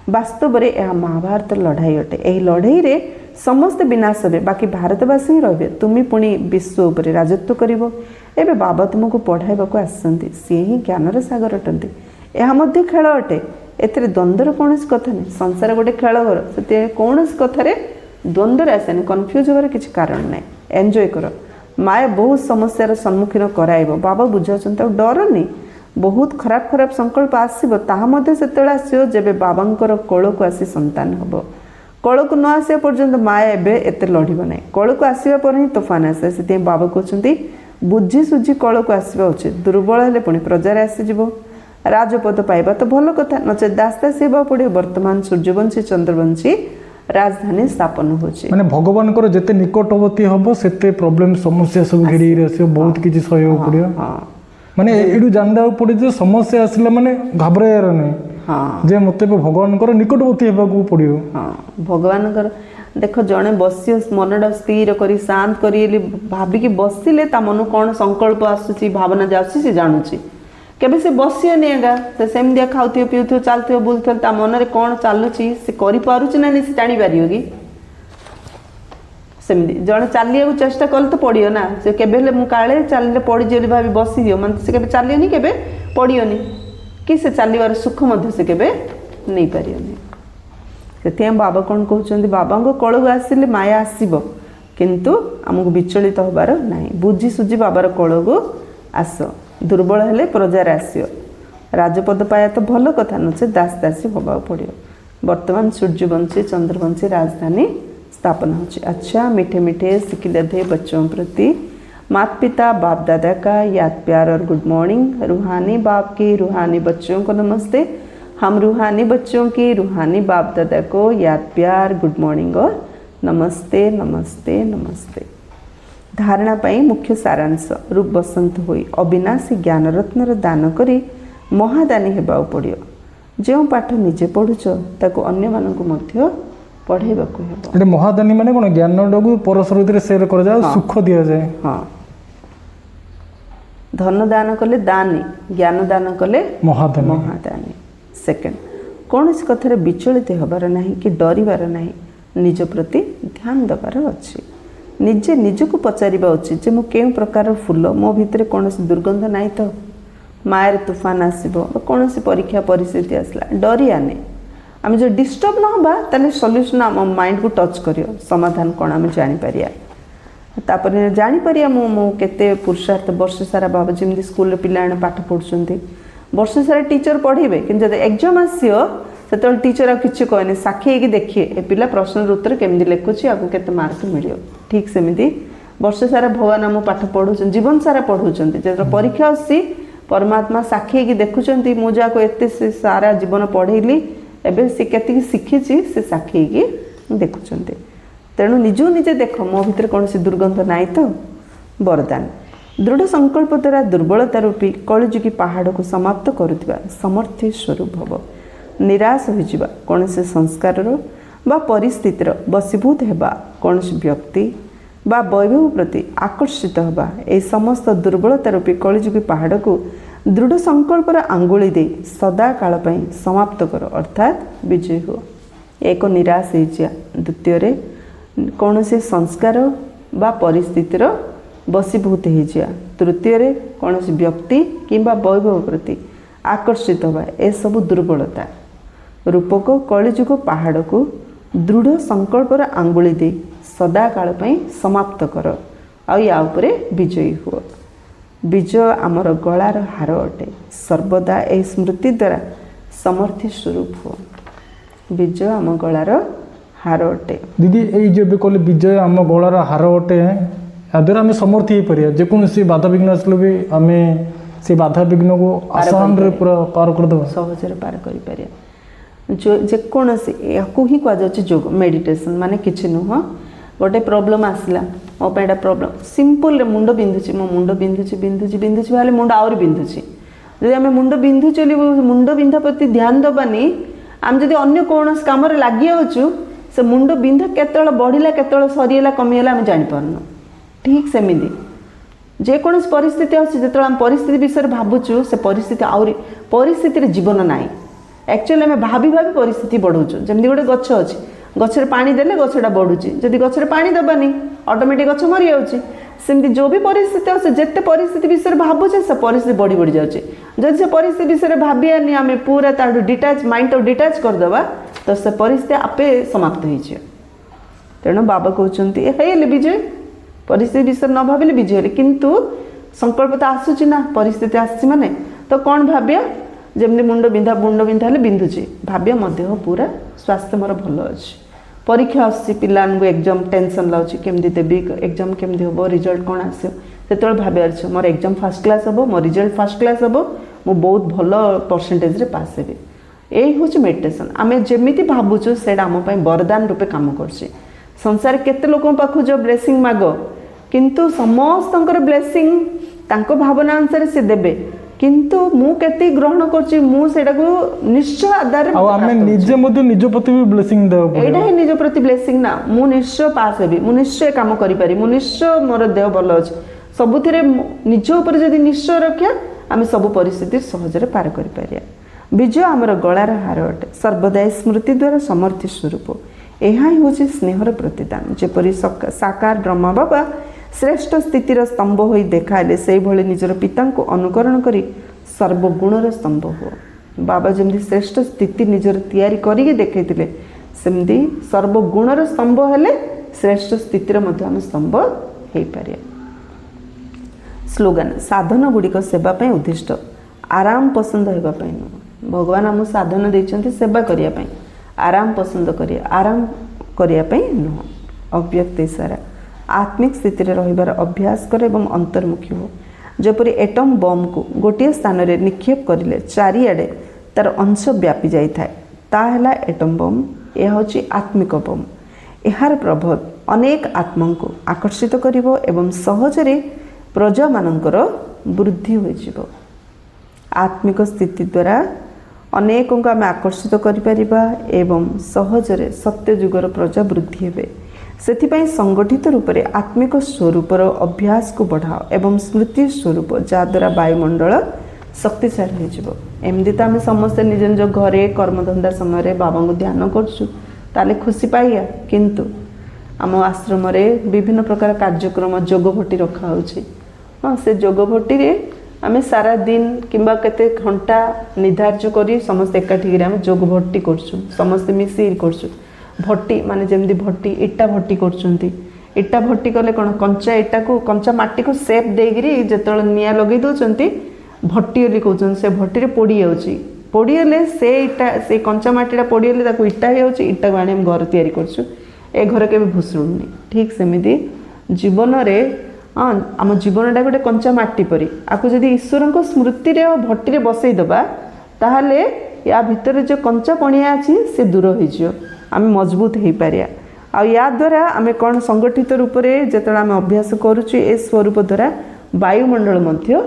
ବାସ୍ତବରେ ଏହା ମହାଭାରତ ଲଢ଼ାଇ ଅଟେ। ଏହି ଲଢ଼େଇରେ ସମସ୍ତେ ବିନାଶ ହେବେ, ବାକି ଭାରତବାସୀ ହିଁ ରହିବେ। ତୁମେ ପୁଣି ବିଶ୍ୱ ଉପରେ ରାଜତ୍ୱ କରିବ। ଏବେ ବାବା ତୁମକୁ ପଢ଼ାଇବାକୁ ଆସିଛନ୍ତି। ସିଏ ହିଁ ଜ୍ଞାନର ସାଗର ଅଟନ୍ତି। ଏହା ମଧ୍ୟ ଖେଳ ଅଟେ। ଏଥିରେ ଦ୍ୱନ୍ଦ୍ୱର କୌଣସି କଥା ନାହିଁ। ସଂସାର ଗୋଟେ ଖେଳ ଘର, ସେଥିପାଇଁ କୌଣସି କଥାରେ ଦ୍ୱନ୍ଦ୍ୱରେ ଆସେନି। କନଫ୍ୟୁଜ୍ ହେବାର କିଛି କାରଣ ନାହିଁ। ଏନ୍ଜୟ କର। ମାୟା ବହୁତ ସମସ୍ୟାର ସମ୍ମୁଖୀନ କରାଇବ। ବାବା ବୁଝାଉଛନ୍ତି ଆଉ ଡରନି। ବହୁତ ଖରାପ ଖରାପ ସଂକଳ୍ପ ଆସିବ, ତାହା ମଧ୍ୟ ସେତେବେଳେ ଆସିବ ଯେବେ ବାବାଙ୍କର କୋଳକୁ ଆସି ସନ୍ତାନ ହେବ। କୋଳକୁ ନ ଆସିବା ପର୍ଯ୍ୟନ୍ତ ମାୟା ଏବେ ଏତେ ଲଢ଼ିବ ନାହିଁ। କୋଳକୁ ଆସିବା ପରେ ହିଁ ତୋଫାନ ଆସେ। ସେଥିପାଇଁ ବାବା କହୁଛନ୍ତି ବୁଝି ସୁଝି କୋଳକୁ ଆସିବା ଉଚିତ। ଦୁର୍ବଳ ହେଲେ ପୁଣି ପ୍ରଜାରେ ଆସିଯିବ। ରାଜପଦ ପାଇବା ତ ଭଲ କଥା, ନଚେତ୍ ଦାସଦାସୀ ହେବାକୁ ପଡ଼ିବ। ବର୍ତ୍ତମାନ ସୂର୍ଯ୍ୟବଂଶୀ ଚନ୍ଦ୍ରବଂଶୀ ରାଜଧାନୀ ସ୍ଥାପନ ହେଉଛି। ମାନେ ଭଗବାନଙ୍କର ଯେତେ ନିକଟବର୍ତ୍ତୀ ହେବ ସେତେ ପ୍ରୋବ୍ଲେମ ସମସ୍ୟା ସବୁ ଘେରିକି ଆସିବ, ବହୁତ କିଛି ସହିବାକୁ ପଡ଼ିବ। ମାନେ ଏଇଠୁ ଜାଣିବାକୁ ପଡ଼େ ଯେ ସମସ୍ୟା ଆସିଲା ମାନେ ଘାବରାଇବାର ନାହିଁ, ଯେ ମୋତେ ଭଗବାନଙ୍କର ନିକଟବର୍ତ୍ତୀ ହେବାକୁ ପଡ଼ିବ। ଭଗବାନଙ୍କର ଦେଖ ଜଣେ ବସି ମନଟା ସ୍ଥିର କରି ଶାନ୍ତ କରି ଭାବିକି ବସିଲେ ତା ମନକୁ କ'ଣ ସଂକଳ୍ପ ଆସୁଛି, ଭାବନା ଯାଉଛି ସେ ଜାଣୁଛି। କେବେ ସେ ବସିବନି ଆଜ୍ଞା, ସେ ସେମିତିଆ ଖାଉଥିବ ପିଉଥିବ ଚାଲୁଥିବ ବୁଲୁଥିବ, ତା ମନରେ କ'ଣ ଚାଲୁଛି ସେ କରିପାରୁଛି ନା ନାହିଁ ସେ ଜାଣିପାରିବ କି? ସେମିତି ଜଣେ ଚାଲିବାକୁ ଚେଷ୍ଟା କଲେ ତ ପଡ଼ିବ ନା। ସେ କେବେ ହେଲେ ମୁଁ କାଳେ ଚାଲିଲେ ପଡ଼ିଯିବ ବୋଲି ଭାବି ବସିଯିବ, ମାନେ ସେ କେବେ ଚାଲିବନି, କେବେ ପଡ଼ିବନି, କି ସେ ଚାଲିବାର ସୁଖ ମଧ୍ୟ ସେ କେବେ ନେଇପାରିବନି। ସେଥିପାଇଁ ବାବା କ'ଣ କହୁଛନ୍ତି, ବାବାଙ୍କ କୋଳକୁ ଆସିଲେ ମାୟା ଆସିବ, କିନ୍ତୁ ଆମକୁ ବିଚଳିତ ହେବାର ନାହିଁ। ବୁଝି ସୁଝି ବାବାର କୋଳକୁ ଆସ। ଦୁର୍ବଳ ହେଲେ ପ୍ରଜାରେ ଆସିବ। ରାଜପଦ ପାଇବା ତ ଭଲ କଥା, ନଚେତ୍ ଦାସଦାସୀ ହେବାକୁ ପଡ଼ିବ। ବର୍ତ୍ତମାନ ସୂର୍ଯ୍ୟବଂଶୀ ଚନ୍ଦ୍ରବଂଶୀ ରାଜଧାନୀ स्थापना होची। अच्छा मीठे मीठे सिकिलधे बच्चों प्रति माता पिता बाप दादा का याद प्यार और गुड मॉर्निंग। रूहानी बाप की रूहानी बच्चों को नमस्ते। हम रूहानी बच्चों की रूहानी बाप दादा को याद प्यार गुड मॉर्निंग और नमस्ते नमस्ते नमस्ते। धारणा पाई मुख्य सारांश रूप बसंत होई अविनाशी ज्ञान रत्नर दान करी महादानी हेबाउ पड़ियो। जो पाठ निजे पढ़ुछ ताको अन्य मानकु मध्य पढ़ेबाकु हेबो। एटा महादानी माने कोन ज्ञानटाकु परस्पर भितर शेयर करा जाय, सुख दिया जाय। हां, धन दान कले दानी, ज्ञान दान कले महादानी। महादानी। सेकंड, कौनसी कथार विचलित होबार नहीं कि डरिबार नहीं, निज प्रति ध्यान देबार अछि। निजे निजको पचारिबा उचित जे मु केउ प्रकार फूल, मो भितर कौनसी दुर्गंध नहीं तो, मायर तूफान आसीबो, कौनसी परीक्षा परिस्थिति आसला, डरियाने आम जो डिस्टर्ब न होबा ताले सॉल्यूशन आम माइंड को टच करियो, समाधान कोन आम जानि परिया। तापर जानि परिया मु केते पुरुषार्थ वर्ष सारा बाबा जेमि स्कूल रे पिला पाठ पढुछंती, वर्ष सारा टीचर पढ़ेबे, किंतु जब एग्जाम आसियो सेतल टीचर आ किछि कहने, साक्षी हेकि देखिए ए पिला प्रश्न उत्तर केमि लेखुछि, आगु केते मार्क मिलियो। ठीक सेमिति वर्ष सारा भगवान आम पाठ पढुछन, जीवन सारा पढुछंती, जब परीक्षा आसी परमात्मा साक्षी हेकि देखुछंती, मु जाको एते सारा जीवन पढ़ेली एबे से केतिकी शिखिछि से साक्षी हेकि देखुछंती। तेणु निजु निजे देख मो भितर कौन दुर्गंध नाई तो वरदान दृढ़ संकल्प द्वारा दुर्बलता रूपी कलिजुगी पहाड़ को समाप्त करुवा समर्थ्य स्वरूप भव निराश हो कौन से संस्कार बा परिस्थितिर बसीभूत होगा कौन व्यक्ति बा वैभव प्रति आकर्षित होगा ये समस्त दुर्बलता रूपी कलिजुगी पहाड़ को दृढ़ संकल्पर आंगुली दे सदा काल समाप्त कर अर्थात विजय हो एक निराश हो द्वितीय कौन से संस्कार बा परिस्थितिर बसीभूत हो तृतीय कौन व्यक्ति किंबा वैभव प्रति आकर्षित होगा ए सब दुर्बलता रूपक कलिजुग पहाड़ को दृढ़ संकल्पर आंगुली दे सदा काल समाप्त कर आ विजयी हुआ विजय आमर गलार हार अटे सर्वदा ए स्मृति द्वारा समर्थी स्वरूप हो विजय आम गलार हार अटे दीदी ये जो कहले विजय आम गलार हार अटे या द्वारा आम समर्थी हो पार जेकोसी बाधा विघ्न आसले भी आम से बाधा विघ्न को आसान पूरा पार करदे सहजरे पार कर जो जेकोसी या ही कहुच्छे जोग मेडिटेशन माने किसी नुह गोटे प्रोब्लेम आसला मो पे प्रोब्लेम सिंपल मुंड बिंधुची मो मुंड बिंधुची बिंधुची बिंधुची भाई मुंड आउरी बिंधुची जब आम मुंड बिंधुचे मुंड बिंधा प्रति ध्यान दबानी आम जब अन्य कौन कम लगी जाऊँ से मुंड बिंधा केतल बढ़ला केतल सरीगला कमीगला आम जापारनु ठीक सेमती जेकोसी परिस्थिति आते आम परिस्थिति विषय भावुचु से परिस्थिति आउरी परिस्थिति जीवन ना एक्चुअली आम भाभी भाभी परिस्थिति बढ़ाऊँ जमी गोटे गछ अच्छी गचर पानी देले गछटा बढ़ुची जदि गचर पानी दबानी ऑटोमेटिक गछ मरी जाउची सेमती जो भी परिस्थिति आसे जेते परिस्थिति विषय भावुचे से परिस्थिति बढ़ी बढ़ी जाउची जदि से परिस्थिति विषय भाबियानी आम पूरा ताठू डिटाच माइंड तो डिटाच करदबा तो से परिस्थिति आपे समाप्त हो तेणु बाबा कहते हे विजय परिस्थिति विषय न भाविले विजय किंतु संकल्प तो आसूची ना परिस्थिति आसी माने तो कौन भाव्य जमती मुंड बिंधा हेल्ले बिंधुची भाव्य मध्य पूरा स्वास्थ्य मोर भल अच्छी परीक्षा आसी पिला एग्जाम टेंशन लागी केमती देवी एग्जाम केमती हम रिजल्ट कौन आसो भावे मोर एग्जाम फर्स्ट क्लास हम मो रिजल्ट फर्स्ट क्लास हम मु बहुत भल परसेंटेज पास हेबी यही हूँ मेडिटेशन आम जमी भावुचु से आम वरदान रूपे कम कर संसार केते लोक पाखु जो ब्लेसिंग माग किंतु समस्त ब्लेसिंग तांको भावना अनुसार से देबे किंतु मु केते ग्रहण करछि मु सेटा को निश्चय आधार आ हमें निजे मध्ये निज प्रति भी ब्लेसिंग देव पड़े एटा ही निज प्रति ब्लेसिंग ना मु निश्चय पास हेबी मु निश्चय काम करि पारि मु निश्चय मोर देह भल अछि सबुथिरे निज ऊपर जदि निश्चय रखिया आमे सब परिस्थिति सहजरे पार करि पारिया विजय आमर गलार हार अटे सर्वदा स्मृति द्वारा समर्थी स्वरूप एहा ही होछि स्नेहर प्रतिदान जेपरि साकार ब्रह्म बाबा श्रेष्ठ स्थितिर स्तंभ हो देखाले से भली निजर पिता को अनुकरण करी सर्वगुणर स्तंभ हो बाबा जमी श्रेष्ठ स्थिति निजर तैयारी करिके देखैतिले सेमती सर्वगुणर स्तंभ हेले श्रेष्ठ स्थितिर मध्य आम स्तंभ हो पारे स्लोगान साधन गुड़िक सेवा पई उद्दिष्ट आराम पसंद होगा पई न भगवान आम साधन देइचंती सेवा करिया पई आराम पसंद करिया आराम करिया पई न अव्यक्त इशारा आत्मिक स्थिति रहिबार अभ्यास कर एवं अंतर्मुखी हो जपरी एटम बम को गोटे स्थान रे निक्षेप करिले चारिआडे तार अंश व्यापी जाई थाए ताहला एटम बम यह होची आत्मिक बम एहार प्रभाव अनेक आत्मा को आकर्षित करिवो एवं सहजरे प्रजा मानकर वृद्धि होइजिवो आत्मिक स्थिति द्वारा अनेकों को आम आकर्षित करिपरिबा एवं सहजरे सत्य जुगर प्रजा वृद्धि हेबे सेथिपाई संगठित रूप से आत्मिक स्वरूपर अभ्यास को बढ़ाओ एवं स्मृति स्वरूप जहाद्वारा वायुमंडल शक्तिशाली होमती तो आम समस्ते निज निज घरे कर्मधंदा समय बाबा को ध्यान करें खुशी पाइया किंतु आम आश्रम विभिन्न प्रकार कार्यक्रम जोग भट्टी रखा हाँ से जोग भट्टी आम सारा दिन किंबा केते घंटा निर्धार्य करी समस्त एकाठी आम जोग भट्टी करछुं समस्ते मिसी करछुं भट्टी माने जमती भट्टी इटा भट्टी करछुंती इटा भट्टी कले कौन कंचा इटा को कंचा माटी को सेप देगिरी जेतल निया लगे दउचंती भट्टी ओली कहउचन से भट्टी रे पोड़ी जाउची पोड़ीले से इटा से कंचा माटीटा पोड़ीले ताको इटा हो जाउची इटा को आनी हम घर तैयारी करछु ए घर के भूसुड़ुनी ठीक सेमिति जीवन रे हाँ आम जीवनटा गोटे कंचा माटी परी आपको जदि ईश्वर को स्मृति रे भट्टी रे बसई दबा ताहले या भितर जो कंचा पणिया अच्छी से दूर हो आम मजबूत हो पारिया आ या द्वारा आम कौन संगठित रूप से जो आम अभ्यास करुचे ए स्वरूप द्वारा वायुमंडल मध्य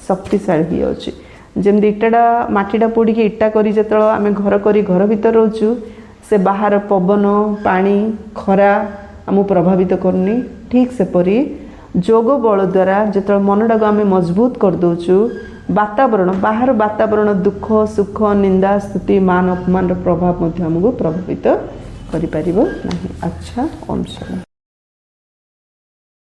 शक्तिशाली हो जाए जमी इटाटा मटीटा पोड़ी इटा करी जो आम घर करी घर भीतर रोचु से बाहर पवन पानी खरा आम प्रभावित करनी ठीक सेपरी जोग बल द्वारा जो मनटा को आम मजबूत कर दौचु वातावरण बाहर वातावरण दुख सुख निंदा स्तुति मान अपमान प्रभाव आमको प्रभावित करि परिबो नाही। अच्छा ओम शांति।